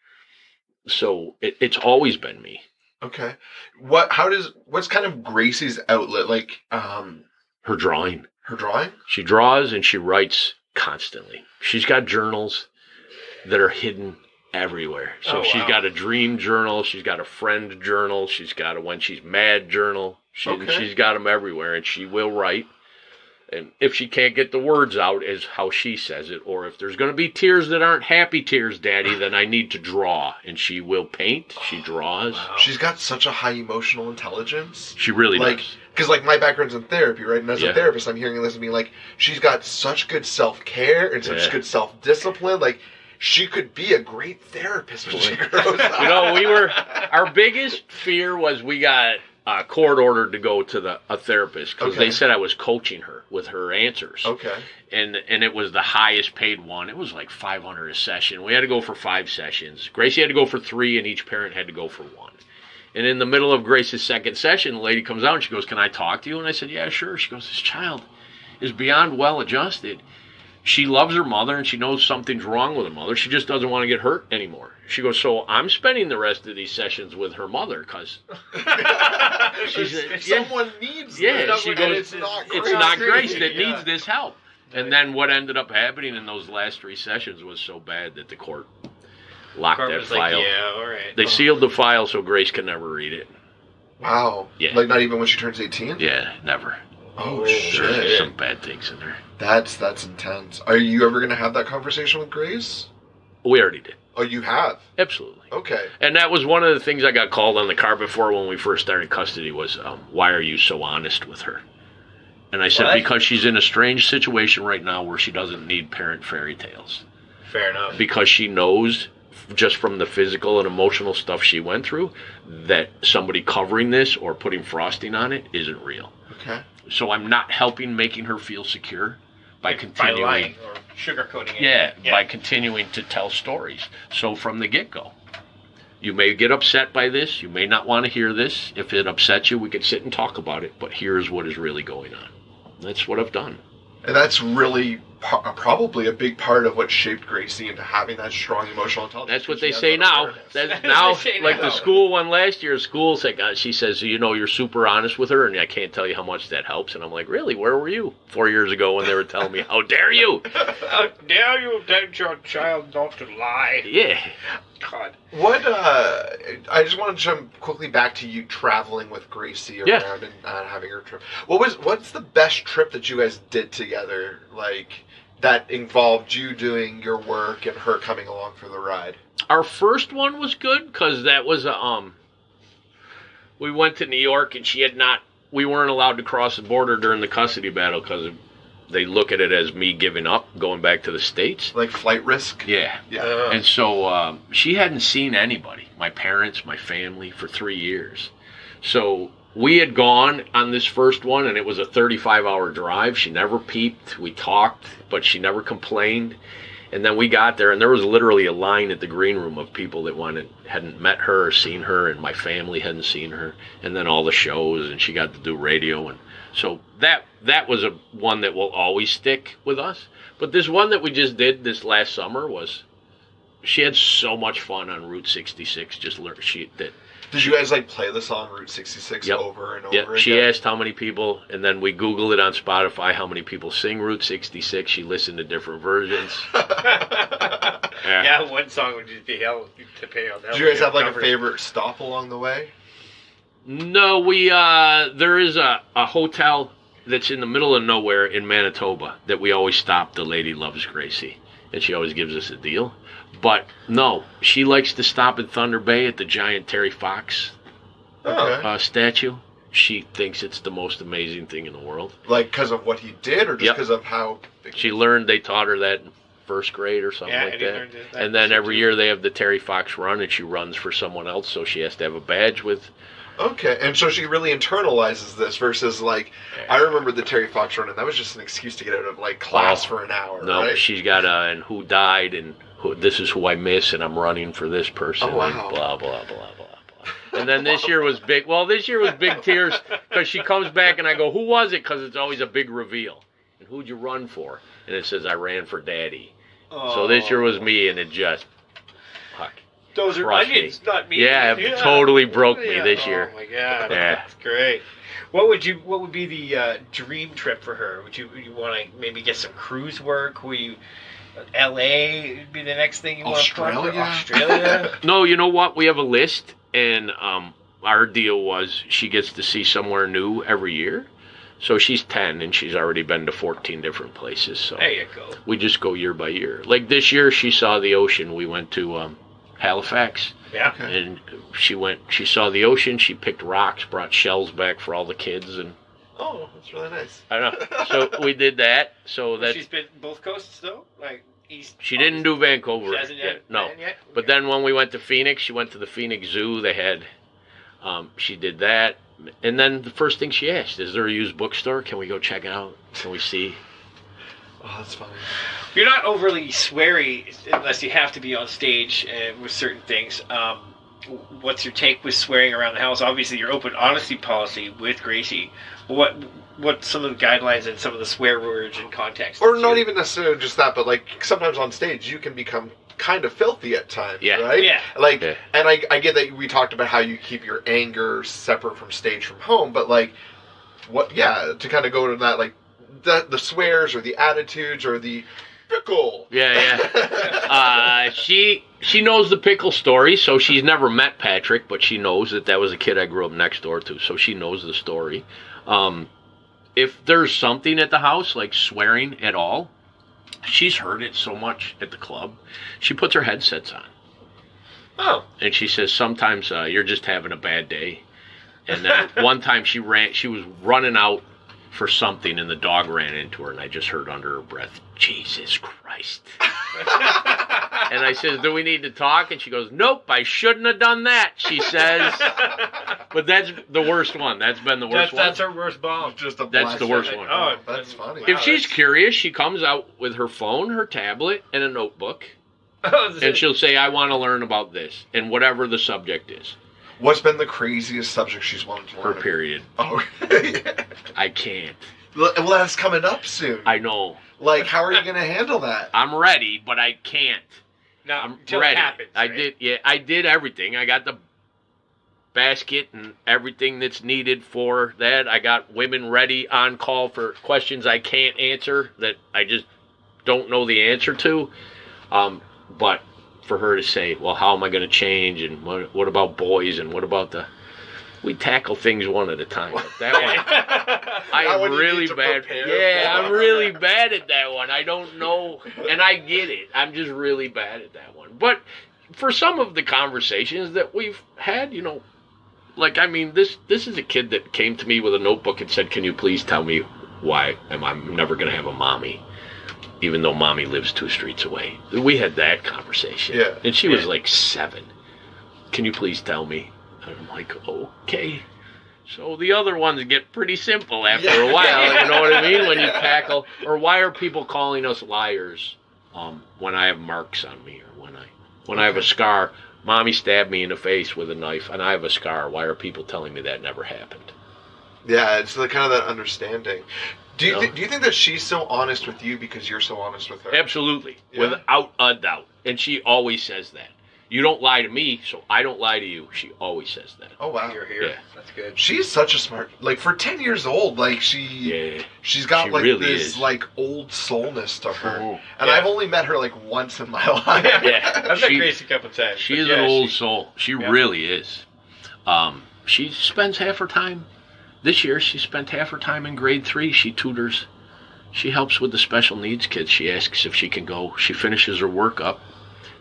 So it's always been me. Okay. What's kind of Gracie's outlet? Like, her drawing. Her drawing? She draws and she writes constantly. She's got journals that are hidden everywhere. So she's got a dream journal. She's got a friend journal. She's got a when she's mad journal. She's got them everywhere, and she will write. And if she can't get the words out, is how she says it, or if there's going to be tears that aren't happy tears, Daddy, then I need to draw. And she will paint. She draws. Wow. She's got such a high emotional intelligence. She really does. Because, my background's in therapy, right? And as a therapist, I'm hearing this and being like, she's got such good self-care and such good self-discipline. Like, she could be a great therapist when she grows up. Our biggest fear was we got court ordered to go to a therapist because they said I was coaching her with her answers. Okay. And it was the highest paid one. It was like $500 a session. We had to go for 5 sessions. Gracie had to go for 3, and each parent had to go for 1. And in the middle of Grace's second session, the lady comes out and she goes, "Can I talk to you?" And I said, "Yeah, sure." She goes, "This child is beyond well-adjusted. She loves her mother, and she knows something's wrong with her mother. She just doesn't want to get hurt anymore." She goes, "So I'm spending the rest of these sessions with her mother because someone needs this. Yeah, she goes, it's it's not Grace that needs this help." And then what ended up happening in those last 3 sessions was so bad that the court locked that file. Like, yeah, all right. They sealed the file so Grace can never read it. Wow. Yeah. Like not even when she turns 18? Yeah, never. Oh, shit. There's some bad things in there. That's intense. Are you ever going to have that conversation with Grace? We already did. Oh, you have? Absolutely. Okay. And that was one of the things I got called on the carpet for when we first started custody was, why are you so honest with her? And I said, because she's in a strange situation right now where she doesn't need parent fairy tales. Fair enough. Because she knows, just from the physical and emotional stuff she went through, that somebody covering this or putting frosting on it isn't real. Okay. So I'm not helping making her feel secure by continuing. By lying or sugarcoating it. Yeah, by continuing to tell stories. So from the get-go, you may get upset by this. You may not want to hear this. If it upsets you, we could sit and talk about it. But here's what is really going on. That's what I've done. And that's really probably a big part of what shaped Gracie into having that strong emotional intelligence. That's what they say now. That's now, like the school one last year, school said, she says, you're super honest with her, and I can't tell you how much that helps. And I'm like, really? Where were you 4 years ago when they were telling me, how dare you? How dare you tell your child not to lie? Yeah. God. What, I just want to jump quickly back to you traveling with Gracie around and having her trip. What's the best trip that you guys did together, like, that involved you doing your work and her coming along for the ride? Our first one was good, because that was, we went to New York, and we weren't allowed to cross the border during the custody battle, because they look at it as me giving up, going back to the States. Like flight risk? Yeah. And so she hadn't seen anybody, my parents, my family, for 3 years. So we had gone on this first one, and it was a 35-hour drive. She never peeped. We talked, but she never complained. And then we got there, and there was literally a line at the green room of people that hadn't met her or seen her, and my family hadn't seen her. And then all the shows, and she got to do radio. And so that was one that will always stick with us. But this one that we just did this last summer was she had so much fun on Route 66. Just Did you guys like play the song Route 66 over and over again? She asked how many people, and then we Googled it on Spotify, how many people sing Route 66. She listened to different versions. Yeah, one song would just be hell to pay on that. Did you guys have like a favorite stop along the way? No, there is a hotel that's in the middle of nowhere in Manitoba that we always stop. The lady loves Gracie, and she always gives us a deal. But no, she likes to stop at Thunder Bay at the giant Terry Fox statue. She thinks it's the most amazing thing in the world. Like because of what he did, or just because of how big she learned? They taught her that in first grade or something like that. And then every year they have the Terry Fox run, and she runs for someone else, so she has to have a badge with. Okay, and so she really internalizes this versus like, I remember the Terry Fox run, and that was just an excuse to get out of like class for an hour. No, right? She's got and who died, and this is who I miss, and I'm running for this person. Oh, wow. And blah, blah, blah, blah, blah. And then this year was big. Well, this year was big tears because she comes back, and I go, who was it? Because it's always a big reveal. And who'd you run for? And it says, I ran for Daddy. Oh. So this year was me, and it just, fuck. Those are onions, not me. Yeah, it totally broke me this year. Oh my god, that's great. What would be the dream trip for her? Would you want to maybe get some cruise work? Would you L.A. would be the next thing you want to plan for? Australia? No, you know what? We have a list, and our deal was she gets to see somewhere new every year. So she's 10, and she's already been to 14 different places. So there you go. We just go year by year. Like this year, she saw the ocean. We went to Halifax. Yeah. And she saw the ocean, she picked rocks, brought shells back for all the kids, and oh, that's really nice. I know. So we did that. So that she's been both coasts though? Like east. She didn't do Vancouver. She hasn't yet? No. Yet? Okay. But then when we went to Phoenix, she went to the Phoenix Zoo. They had she did that. And then the first thing she asked, is there a used bookstore? Can we go check it out? Can we see? Oh, that's funny. You're not overly sweary unless you have to be on stage with certain things. What's your take with swearing around the house? Obviously, your open honesty policy with Gracie. What some of the guidelines and some of the swear words and context? Or not even necessarily just that, but like sometimes on stage you can become kind of filthy at times, right? Yeah. Like, and I get that we talked about how you keep your anger separate from stage from home, but like, to kind of go to that, like, the swears or the attitudes or the pickle. Yeah. She knows the pickle story, so she's never met Patrick, but she knows that was a kid I grew up next door to, so she knows the story. If there's something at the house, like swearing at all, she's heard it so much at the club, she puts her headsets on. Oh. And she says, sometimes you're just having a bad day. And then one time she was running out for something, and the dog ran into her, and I just heard under her breath, Jesus Christ. And I says, do we need to talk? And she goes, nope, I shouldn't have done that, she says. But that's the worst one. That's been the worst one. That's her worst bomb. That's the worst one. Oh, that's funny. If she's curious, she comes out with her phone, her tablet, and a notebook. And she'll say, I want to learn about this, and whatever the subject is. What's been the craziest subject she's wanted to learn? Her period. Oh, I can't. Well, that's coming up soon. I know. Like, how are you going to handle that? I'm ready, but I can't. Now, I'm until ready. It happens, right? I did everything. I got the basket and everything that's needed for that. I got women ready on call for questions I can't answer that I just don't know the answer to. But for her to say, well, how am I going to change? And what about boys? And what about we tackle things one at a time. That one, I'm really bad. Yeah, I'm really bad at that one. I don't know, and I get it. I'm just really bad at that one. But for some of the conversations that we've had, like, I mean, this is a kid that came to me with a notebook and said, can you please tell me why I'm never going to have a mommy, even though mommy lives 2 streets away. We had that conversation. Yeah. And she was like 7. Can you please tell me? And I'm like, okay. So the other ones get pretty simple after a while, you know what I mean? When you tackle, or why are people calling us liars when I have marks on me, or when I have a scar? Mommy stabbed me in the face with a knife, and I have a scar. Why are people telling me that never happened? Yeah, it's kind of that understanding. Do you think that she's so honest with you because you're so honest with her? Absolutely, without a doubt. And she always says that. You don't lie to me, so I don't lie to you. She always says that. Oh, wow. Here. Yeah. That's good. She's such a smart, like, for 10 years old, like, she's got, She like, really this, is. like, old soulness to her. Mhm. And I've only met her, like, once in my life. Yeah. I've met Grace a couple times. She but is yeah, an old soul. She Yeah. really is. She spends half her time. This year, she spent half her time in grade 3. She tutors. She helps with the special needs kids. She asks if she can go. She finishes her work up.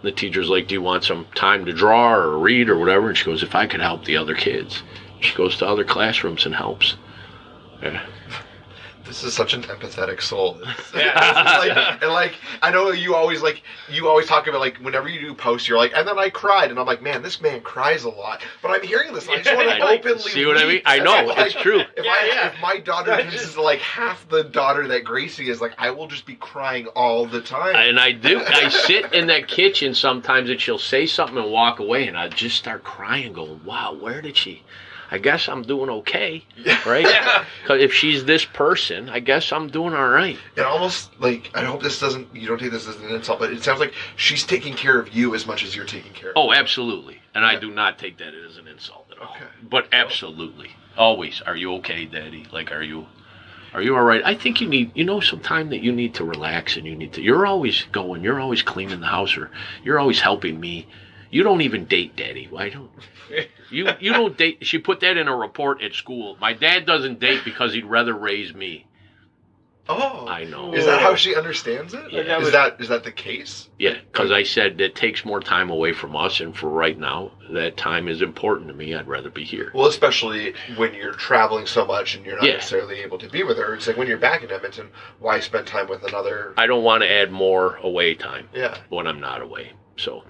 The teacher's like, do you want some time to draw or read or whatever? And she goes, if I could help the other kids. She goes to other classrooms and helps. Yeah. This is such an empathetic soul. Yeah. And like, I know you always talk about, like, whenever you do posts, you're like, and then I cried, and I'm like, man, this man cries a lot. But I'm hearing this, and I just want to openly See what I mean? weep. I know, Like, it's true. If my daughter is like half the daughter that Gracie is, like, I will just be crying all the time. And I do. I sit in that kitchen sometimes and she'll say something and walk away, and I just start crying, going, wow, where did she? I guess I'm doing okay, right? Yeah. Because if she's this person, I guess I'm doing all right. It almost, like, I hope you don't take this as an insult, but it sounds like she's taking care of you as much as you're taking care of her. Oh, absolutely. And I do not take that as an insult at all. Okay. But absolutely. Always. Are you okay, Daddy? Like, are you all right? I think you need, some time that you need to relax, and you're always going, you're always cleaning the house, or you're always helping me. You don't even date Daddy. Why don't you don't date? She put that in a report at school. My dad doesn't date because he'd rather raise me. Oh. I know. Is that how she understands it? Yeah. Is that the case? Yeah, because I said it takes more time away from us, and for right now, that time is important to me. I'd rather be here. Well, especially when you're traveling so much and you're not Yeah. necessarily able to be with her. It's like when you're back in Edmonton, why spend time with another? I don't want to add more away time Yeah. when I'm not away. So.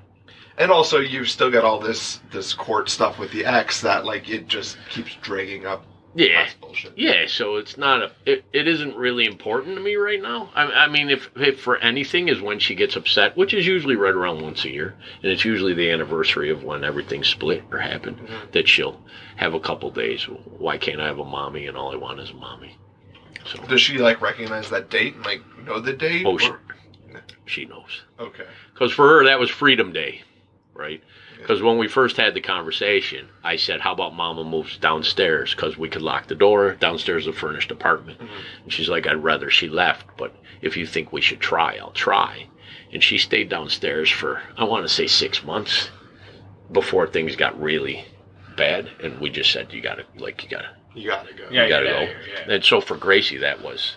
And also, you've still got all this court stuff with the ex that, like, it just keeps dragging up. Yeah. That's bullshit. Yeah, so it's not it isn't really important to me right now. I mean, if for anything is when she gets upset, which is usually right around once a year, and it's usually the anniversary of when everything split or happened, that she'll have a couple days. Why can't I have a mommy, and all I want is a mommy? So Does she, like, recognize that date and, like, know the date? Oh, or- she knows. Okay. Because for her, that was Freedom Day, right? Because when we first had the conversation, I said, how about Mama moves downstairs? Because we could lock the door. Downstairs is a furnished apartment. And she's like, I'd rather she left, but if you think we should try, I'll try. And she stayed downstairs for, I want to say 6 months before things got really bad. And we just said, you gotta go. You gotta go. Yeah, You gotta yeah, go. yeah. And so for Gracie, that was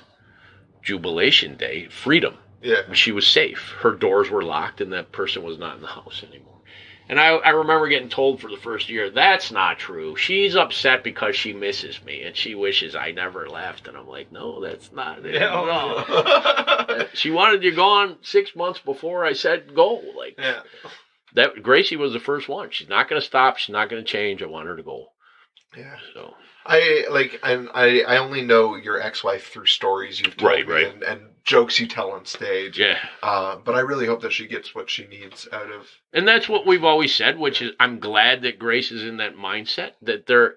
Jubilation Day, freedom. Yeah. She was safe. Her doors were locked, and that person was not in the house anymore. And I remember getting told for the first year, that's not true. She's upset because she misses me, and she wishes I never left. And I'm like, no, that's not it. No. She wanted you gone 6 months before I said go. Like, Yeah. that Gracie was the first one. She's not going to stop. She's not going to change. I want her to go. Yeah. So I only know your ex-wife through stories you've told me Right. and jokes you tell on stage. yeah. But I really hope that she gets what she needs out of. And that's what we've always said, which is I'm glad that Grace is in that mindset, that they're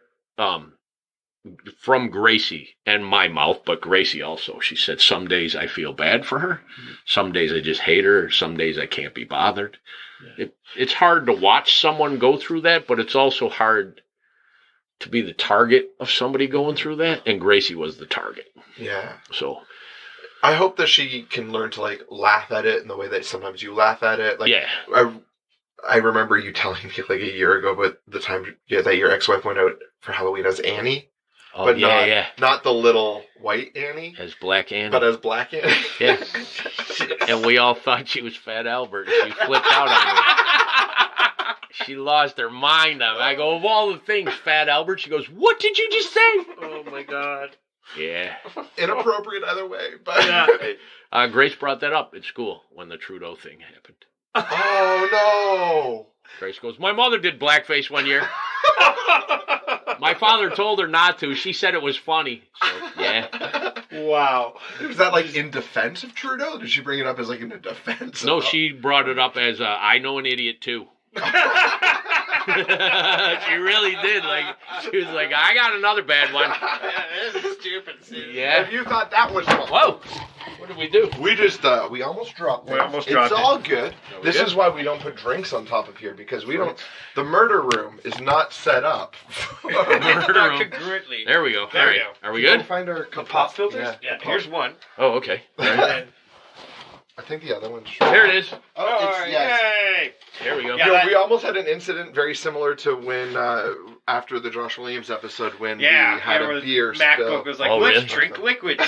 from Gracie and my mouth, but Gracie also. She said, some days I feel bad for her. Some days I just hate her. Some days I can't be bothered. Yeah. It's hard to watch someone go through that, but it's also hard to be the target of somebody going through that. And Gracie was the target. Yeah. So I hope that she can learn to, like, laugh at it in the way that sometimes you laugh at it. Like, yeah. I remember you telling me, like, a year ago, but the time that your ex-wife went out for Halloween as Annie. Oh, But yeah. not the little white Annie, As Black Annie. but as Black Annie. Yeah. And we all thought she was Fat Albert. She flipped out on me. She lost her mind on me. I go, of all the things, Fat Albert. She goes, what did you just say? Oh my God. Yeah. Inappropriate either way, but Yeah. Grace brought that up at school when the Trudeau thing happened. Oh Grace goes, my mother did blackface one year. My father told her not to. She said it was funny. So, yeah. Wow. Was that, like, in defense of Trudeau? Did she bring it up as, like, in a defense? No, she brought it up as, I know an idiot too. She really did. Like, she was like, I got another bad one. Yeah, this is stupid. Yeah. If you thought that was fun. Whoa. What did we do? We just, we almost dropped We it. almost dropped It's it. all good. No, we This did. is why we don't put drinks on top of here, because we don't, the murder room is not set up. Murder Not room. congruently. There we go. There All we right. go. Are we Go good? find our The pop filters? Yeah, Yeah, here's one. Oh, okay. All And right. then, I think the other one's. There it is. yay! There we go. Yeah. You know, that- we almost had an incident very similar to when, after the Josh Williams episode, when Yeah, we had where a beer MacBook spill. was like, Oh, let's really? drink liquids.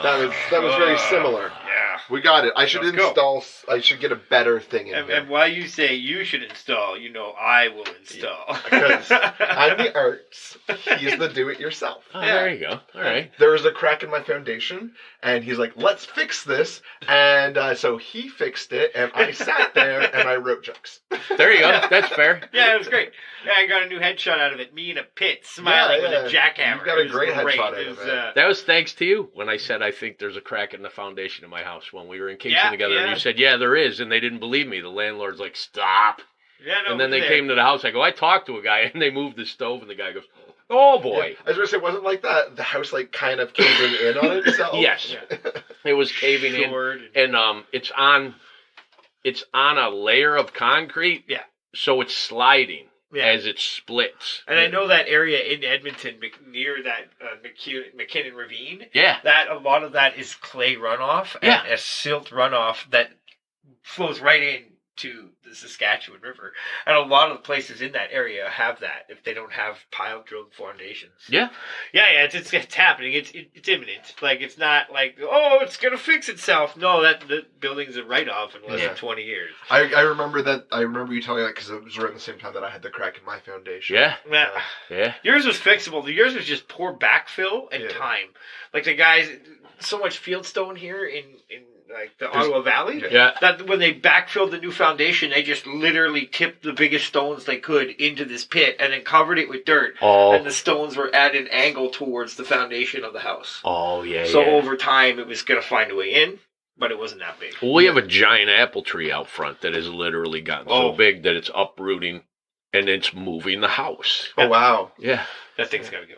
That was very similar. Yeah. We got it. I should Let's go. install. I should get a better thing in here. And while you say you should install, I will install. Because I'm the arts. He's the do-it-yourself. Oh, there you go. All right. There was a crack in my foundation, and he's like, "Let's fix this." And so he fixed it, and I sat there and I wrote jokes. There you go. That's fair. Yeah, it was great. Yeah, I got a new headshot out of it. Me in a pit, smiling with a jackhammer. You got a It was great headshot out It of was, it. That was thanks to you when I said I think there's a crack in the foundation of my house when we were in Kingston Yeah, together. And yeah. you said, yeah, there is. And they didn't believe me. The landlord's like, stop. yeah, no, And then we they there. came to the house. I go, I talked to a guy. And they moved the stove. And the guy goes, oh, boy. Yeah. I was going to say, wasn't like that. The house like kind of caving in on itself. Yes. It was caving in. Short And it's on a layer of concrete. Yeah. So it's sliding Yeah. as it splits. And I know that area in Edmonton, near that McKinnon Ravine, Yeah. that a lot of that is clay runoff and Yeah. a silt runoff that flows right into the Saskatchewan River. And a lot of the places in that area have that if they don't have pile drilled foundations. Yeah. Yeah, it's happening. It's imminent. Like, it's not like, oh, it's going to fix itself. No, the building's a write-off in less Yeah. than 20 years. I remember that. I remember you telling me that because it was around the same time that I had the crack in my foundation. Yeah. Yeah. Yeah. Yours was fixable. Yours was just poor backfill and Yeah. time. Like the guys, so much fieldstone here in like the Ottawa Valley. Yeah. That when they backfilled the new foundation, they just literally tipped the biggest stones they could into this pit and then covered it with dirt. Oh. And the stones were at an angle towards the foundation of the house. Oh, yeah. So yeah. over time, it was going to find a way in, but it wasn't that big. Well, we have a giant apple tree out front that has literally gotten so big that it's uprooting and it's moving the house. Oh wow. Yeah. That thing's got to go.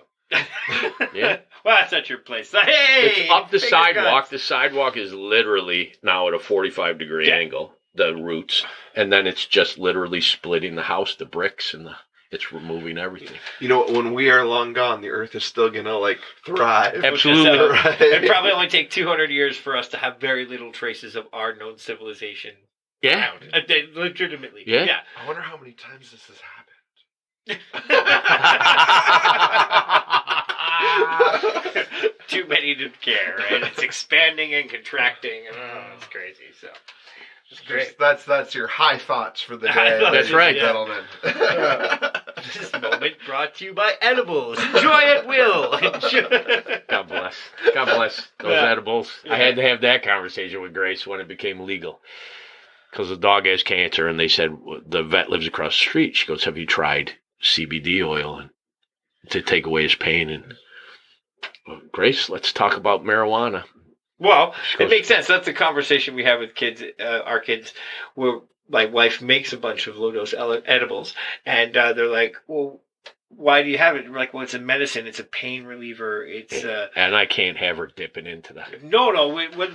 Yeah. Well, that's not your place. Hey, It's up the finger sidewalk. guns. The sidewalk is literally now at a 45-degree Yeah. angle, the roots. And then it's just literally splitting the house, the bricks, and it's removing everything. You know, when we are long gone, the Earth is still gonna like thrive. Absolutely. So, Right. it'd probably only take 200 years for us to have very little traces of our known civilization Yeah. around. Legitimately. Yeah. I wonder how many times this has happened. Too many to care, right? It's expanding and contracting, and it's crazy. So, it's great. That's your high thoughts for the High day. thoughts, ladies right. and gentlemen. This moment brought to you by Edibles. Enjoy at will. God bless. God bless those Yeah. edibles. I had to have that conversation with Grace when it became legal. Because the dog has cancer, and they said, the vet lives across the street. She goes, have you tried CBD oil and to take away his pain? And Grace, let's talk about marijuana. Well, She it goes, makes sense. That's the conversation we have with kids, our kids, where my wife makes a bunch of low-dose edibles, and they're like, well, why do you have it? And we're like, well, it's a medicine. It's a pain reliever. It's and I can't have her dipping into that. no.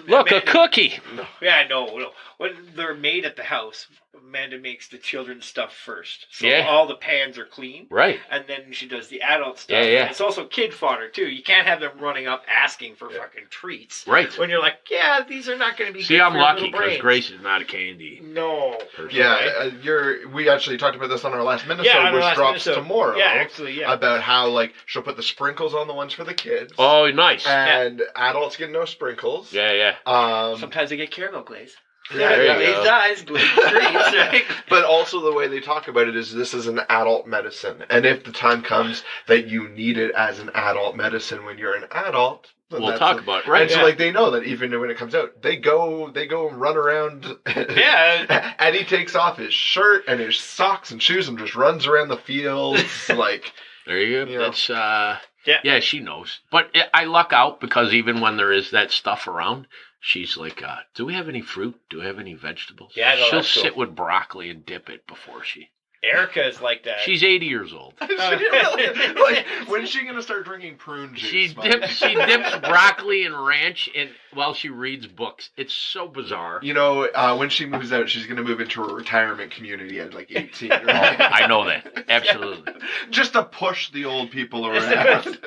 Look, a cookie. Yeah, no. When they're made at the house, Amanda makes the children's stuff first. So Yeah. all the pans are clean. Right. And then she does the adult stuff. Yeah, yeah. And it's also kid fodder, too. You can't have them running up asking for fucking treats. Right. When you're like, yeah, these are not going to be See, good I'm for your lucky little because brains. Grace is not a candy No. person. Yeah, we actually talked about this on our last Minnesota, Yeah, on our which last drops Minnesota. tomorrow. Yeah, actually, yeah. About how like she'll put the sprinkles on the ones for the kids. Oh, nice. And adults get no sprinkles. Yeah. Sometimes they get caramel glaze. There you Glazed go. eyes, glazed trees, right? But also the way they talk about it is this is an adult medicine. And if the time comes that you need it as an adult medicine when you're an adult, then We'll that's talk it. about it, right? And so Yeah. like they know that even when it comes out, they go and run around. Yeah. And he takes off his shirt and his socks and shoes and just runs around the fields like There you go. Yeah. That's Yeah. yeah, she knows. But I luck out because even when there is that stuff around, she's like, do we have any fruit? Do we have any vegetables? Yeah, no, She'll that's cool. sit with broccoli and dip it before she. Erica is like that. She's 80 years old. Like, when's she gonna start drinking prune juice? She dips broccoli and ranch while she reads books. It's so bizarre. You know, when she moves out, she's gonna move into a retirement community at like 18. Right? I know that. Absolutely. Just to push the old people around.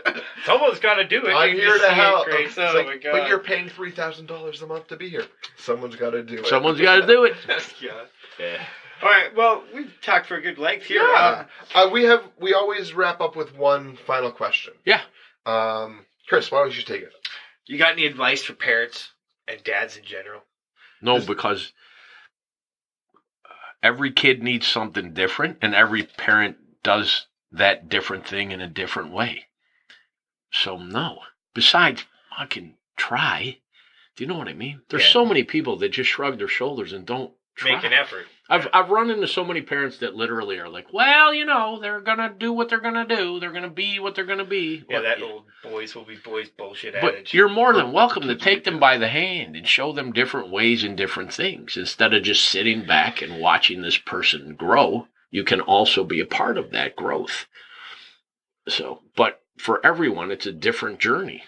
Someone's got to do it. I'm here to help. Grace. It's Oh like, my God. but you're paying $3,000 a month to be here. Someone's got to do it. Someone's got to do it. Yeah. All right. Well, we've talked for a good length here. Yeah. We always wrap up with one final question. Yeah. Chris, why don't you take it? You got any advice for parents and dads in general? No, because every kid needs something different, and every parent does that different thing in a different way. So, no. Besides, fucking try. Do you know what I mean? There's so many people that just shrug their shoulders and don't try. Make an effort. I've run into so many parents that literally are like, well, you know, they're going to do what they're going to do. They're going to be what they're going to be. Yeah, that old boys will be boys bullshit But adage. you're more than welcome to take them by the hand and show them different ways and different things. Instead of just sitting back and watching this person grow, you can also be a part of that growth. So, but for everyone, it's a different journey.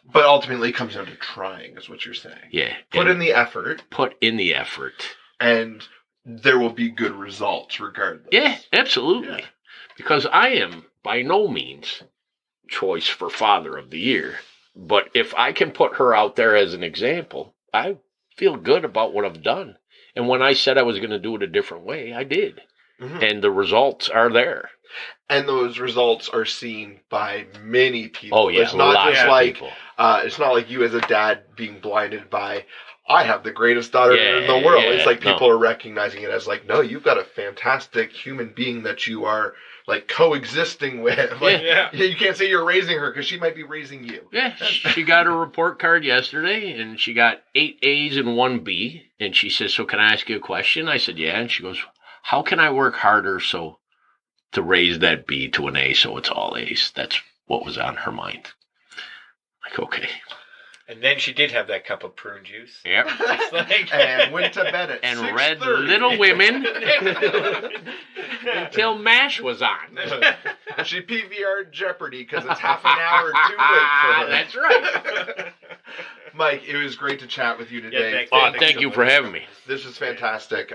But ultimately, it comes down to trying, is what you're saying. Yeah. Put in the effort. Put in the effort. And there will be good results regardless. Yeah, absolutely. Yeah. Because I am by no means choice for Father of the Year. But if I can put her out there as an example, I feel good about what I've done. And when I said I was going to do it a different way, I did. Mm-hmm. And the results are there. And those results are seen by many people. Oh, yeah, it's not just like people. It's not like you as a dad being blinded by, I have the greatest daughter in the world. It's like people are recognizing it as like, no, you've got a fantastic human being that you are like coexisting with. Like, you can't say you're raising her because she might be raising you. Yeah, she got a report card yesterday, and she got 8 A's and 1 B. And she says, so can I ask you a question? I said, yeah. And she goes, how can I work harder to raise that B to an A so it's all A's? That's what was on her mind. Like, okay. And then she did have that cup of prune juice. Yep. And went to bed at and 6:30. read Little Women until MASH was on. She PVR'd Jeopardy because it's half an hour too late for her. That's right. Mike, it was great to chat with you today. Thank you for having me. This is fantastic.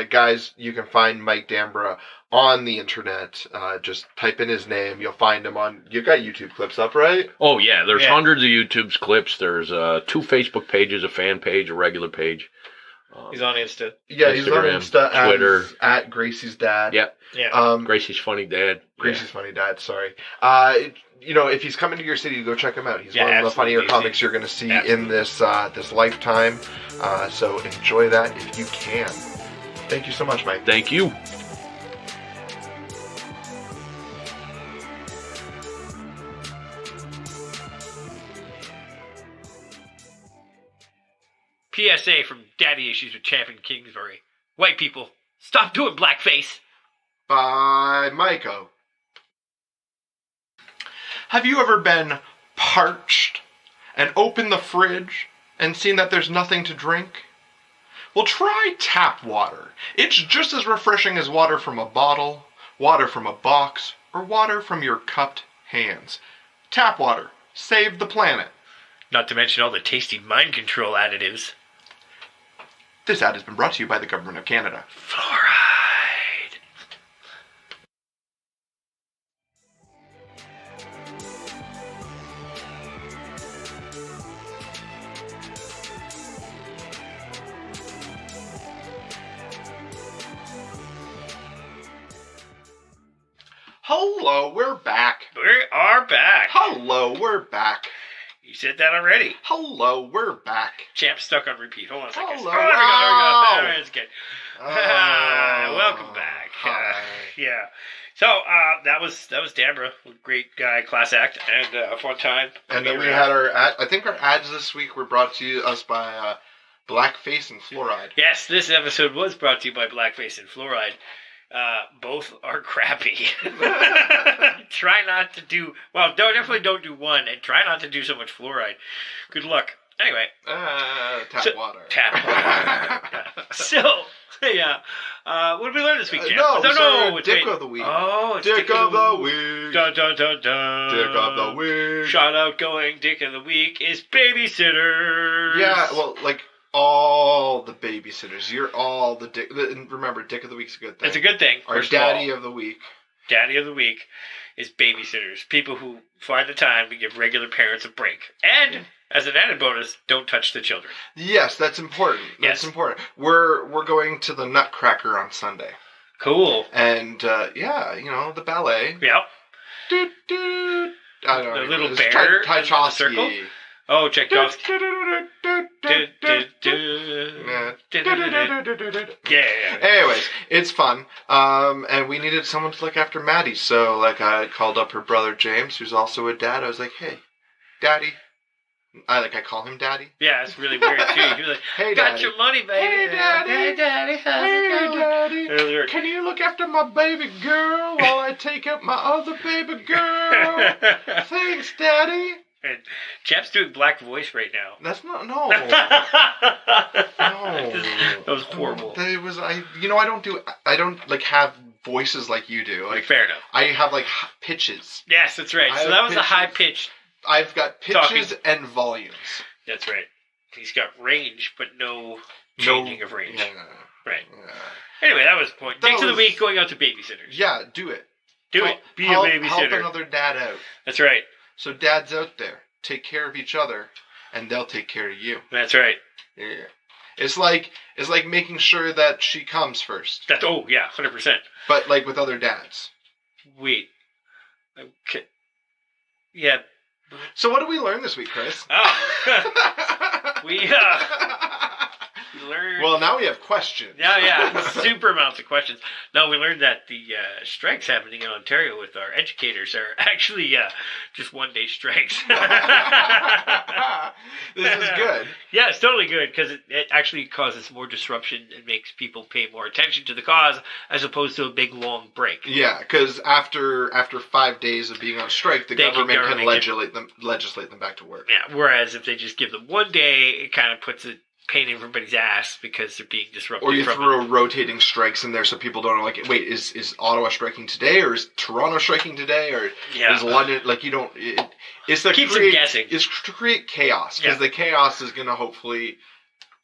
Guys, you can find Mike Dambra on the internet. Just type in his name. You'll find him on... You've got YouTube clips up, right? Oh, yeah. There's hundreds of YouTube clips. There's 2 Facebook pages, a fan page, a regular page. He's on Insta. Yeah, he's on Insta. Twitter. At Gracie's Dad. Yep. Yeah. Gracie's Funny Dad. Gracie's Funny Dad, sorry. If he's coming to your city, go check him out. He's one of the funnier comics you're going to see in this lifetime. So enjoy that if you can. Thank you so much, Mike. Thank you. PSA from Daddy Issues with Champion Kingsbury. White people, stop doing blackface. By Maiko. Have you ever been parched and opened the fridge and seen that there's nothing to drink? Well, try tap water. It's just as refreshing as water from a bottle, water from a box, or water from your cupped hands. Tap water. Save the planet. Not to mention all the tasty mind control additives. This ad has been brought to you by the Government of Canada. Fluoride. Hello, we're back. We are back. Hello, we're back. You said that already. Hello, we're back. Champ stuck on repeat. Hold on a second. Hello. Oh, there we go. It's good. Welcome back. Hi. Yeah. So that was Dambra, great guy, class act, and a fun time. And then we had our I think our ads this week were brought to us by Blackface and Fluoride. Yes, this episode was brought to you by Blackface and Fluoride. Both are crappy. Try not to do... Well, definitely don't do one, and try not to do so much fluoride. Good luck. Anyway. Tap water. So, yeah. What did we learn this week, Jeff? No, Dick of the Week. Oh, it's Dick of the Week. Dun, dun, dun, dun. Dick of the Week. Shout out going Dick of the Week is babysitters. Yeah, well, like, all the babysitters. You're all the Dick. Remember, Dick of the Week's a good thing. It's a good thing. Our Daddy of the Week. Daddy of the Week is babysitters. People who find the time to give regular parents a break. And, as an added bonus, don't touch the children. Yes, that's important. That's important. We're going to the Nutcracker on Sunday. Cool. And, the ballet. Yep. Doot, doot. I don't know. The little bear in the circle. Oh, Tchaikovsky. Yeah. Anyways, it's fun. And we needed someone to look after Maddie. So, I called up her brother James, who's also a dad. I was like, hey, Daddy. I call him Daddy. Yeah, it's really weird, too. You're like, hey, got Daddy. your money, baby. Hey, Daddy. Hey, Daddy. How's it going? Daddy. Can you look after my baby girl while I take up my other baby girl? Thanks, Daddy. And Jeff's doing black voice right now. That's not, no. No. That was horrible. I don't have voices like you do. Fair enough. I have pitches. Yes, that's right. So that was a high pitch. I've got pitches and volumes. That's right. He's got range, but no changing of range. Yeah. Right. Yeah. Anyway, that was the point. Dick of the Week going out to babysitters. Yeah, do it. Be a babysitter. Help another dad out. That's right. So dads out there, take care of each other, and they'll take care of you. That's right. Yeah. It's like making sure that she comes first. 100%. But with other dads. Wait. Okay. Yeah. So what did we learn this week, Chris? Oh. we learned... Well, now we have questions. Yeah. Super amounts of questions. No, we learned that the strikes happening in Ontario with our educators are actually just one-day strikes. This is good. Yeah, it's totally good because it actually causes more disruption and makes people pay more attention to the cause as opposed to a big, long break. Yeah, because after 5 days of being on strike, the government can legislate them back to work. Yeah, whereas if they just give them 1 day, it kind of puts a pain in everybody's ass because they're being disrupted. Or you throw rotating strikes in there so people don't know, wait, is Ottawa striking today, or is Toronto striking today, or is London, you don't... It's to keeps them guessing. It's to create chaos, because the chaos is going to hopefully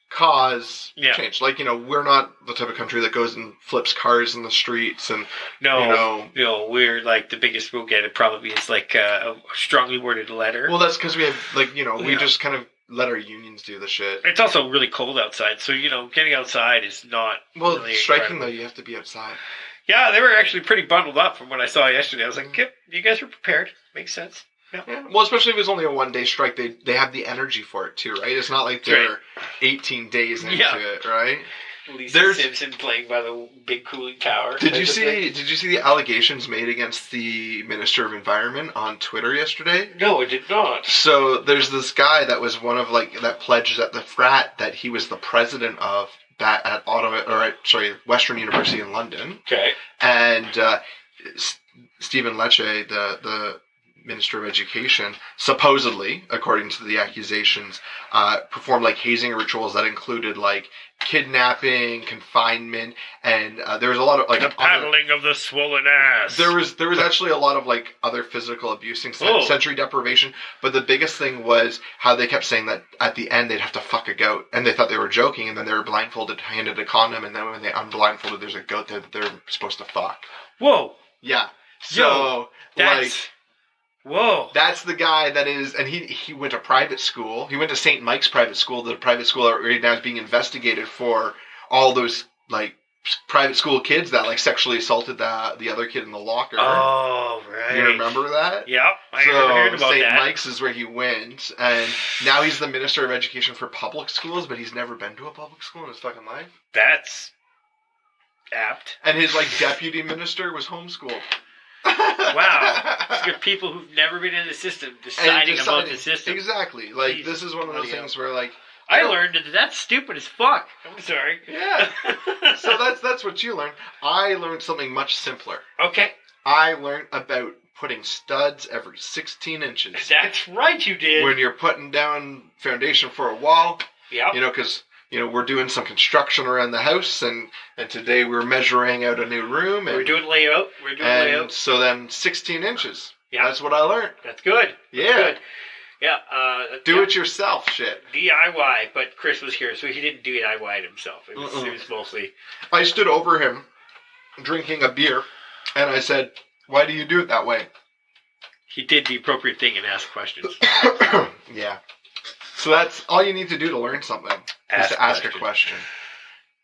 cause change. We're not the type of country that goes and flips cars in the streets, and we're the biggest we'll get. It probably is a strongly worded letter. Well, that's because we have we just kind of let our unions do the shit. It's also really cold outside, so getting outside is not. Well, really striking incredible. though, you have to be outside. Yeah, they were actually pretty bundled up from what I saw yesterday. I was like, "Yep, you guys were prepared. Makes sense." Yeah. Well, especially if it's only a 1 day strike, they have the energy for it too, right? It's not like they're 18 days into it, right? Lisa Simpson playing by the big cooling tower. Did you see the allegations made against the Minister of Environment on Twitter yesterday? No, I did not. So there's this guy that was one of that pledged at the frat that he was the president of that at Western University in London. Okay. And Stephen Lecce, the Minister of Education, supposedly, according to the accusations, performed hazing rituals that included kidnapping, confinement, and there was a lot of the paddling of the swollen ass. There was actually a lot of other physical abuse, sensory deprivation. But the biggest thing was how they kept saying that at the end they'd have to fuck a goat, and they thought they were joking, and then they were blindfolded, handed a condom, and then when they unblindfolded, there's a goat there that they're supposed to fuck. Whoa. Yeah. So whoa. That's the guy that is, and he went to private school. He went to St. Mike's private school, the private school that right now is being investigated for all those, private school kids that, sexually assaulted the other kid in the locker. Oh, right. You remember that? Yep. I heard about St. that. Mike's is where he went, and now he's the Minister of Education for public schools, but he's never been to a public school in his fucking life. That's apt. And his, deputy minister was homeschooled. Wow. You have people who've never been in the system deciding about the system. Exactly. Jesus. This is one of those things where, I learned that that's stupid as fuck. I'm sorry. Yeah. So that's what you learned. I learned something much simpler. Okay. I learned about putting studs every 16 inches. That's right, you did. When you're putting down foundation for a wall, Yep. because we're doing some construction around the house, and today we're measuring out a new room. And, We're doing layout. So then 16 inches. Yeah. That's what I learned. That's good. Yeah. That's good. Yeah. Do it yourself shit. DIY, but Chris was here, so he didn't DIY it himself. It was mostly... I stood over him drinking a beer, and I said, "Why do you do it that way?" He did the appropriate thing and asked questions. Yeah. So that's all you need to do to learn something. Is to ask a question.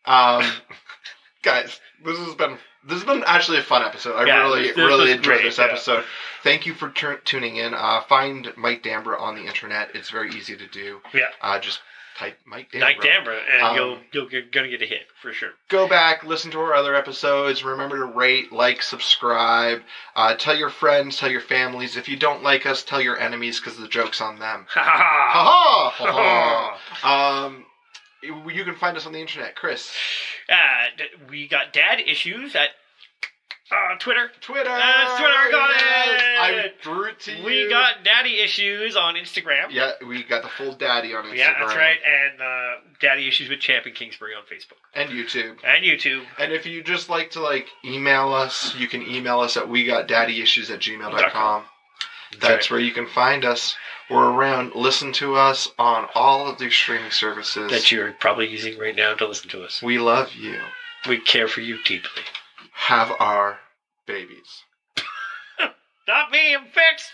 Guys, this has been actually a fun episode. I really enjoyed this episode. Thank you for tuning in. Find Mike Dambra on the internet. It's very easy to do. Yeah. Just type Mike Dambra. Mike Dambra, and you're gonna get a hit for sure. Go back, listen to our other episodes. Remember to rate, like, subscribe. Tell your friends, tell your families. If you don't like us, tell your enemies because the joke's on them. Ha ha Ha ha. You can find us on the internet, Chris. We got dad issues at Twitter. Twitter Twitter got it. I threw it to you. We got daddy issues on Instagram. Yeah, we got the full daddy on Instagram. Yeah, that's right. And daddy issues with Champ in Kingsbury on Facebook. And YouTube. And if you just like to email us, you can email us at wegotdaddyissues@gmail.com. That's where you can find us. We're around. Listen to us on all of the streaming services that you're probably using right now to listen to us. We love you. We care for you deeply. Have our babies. Not me, I'm fixed.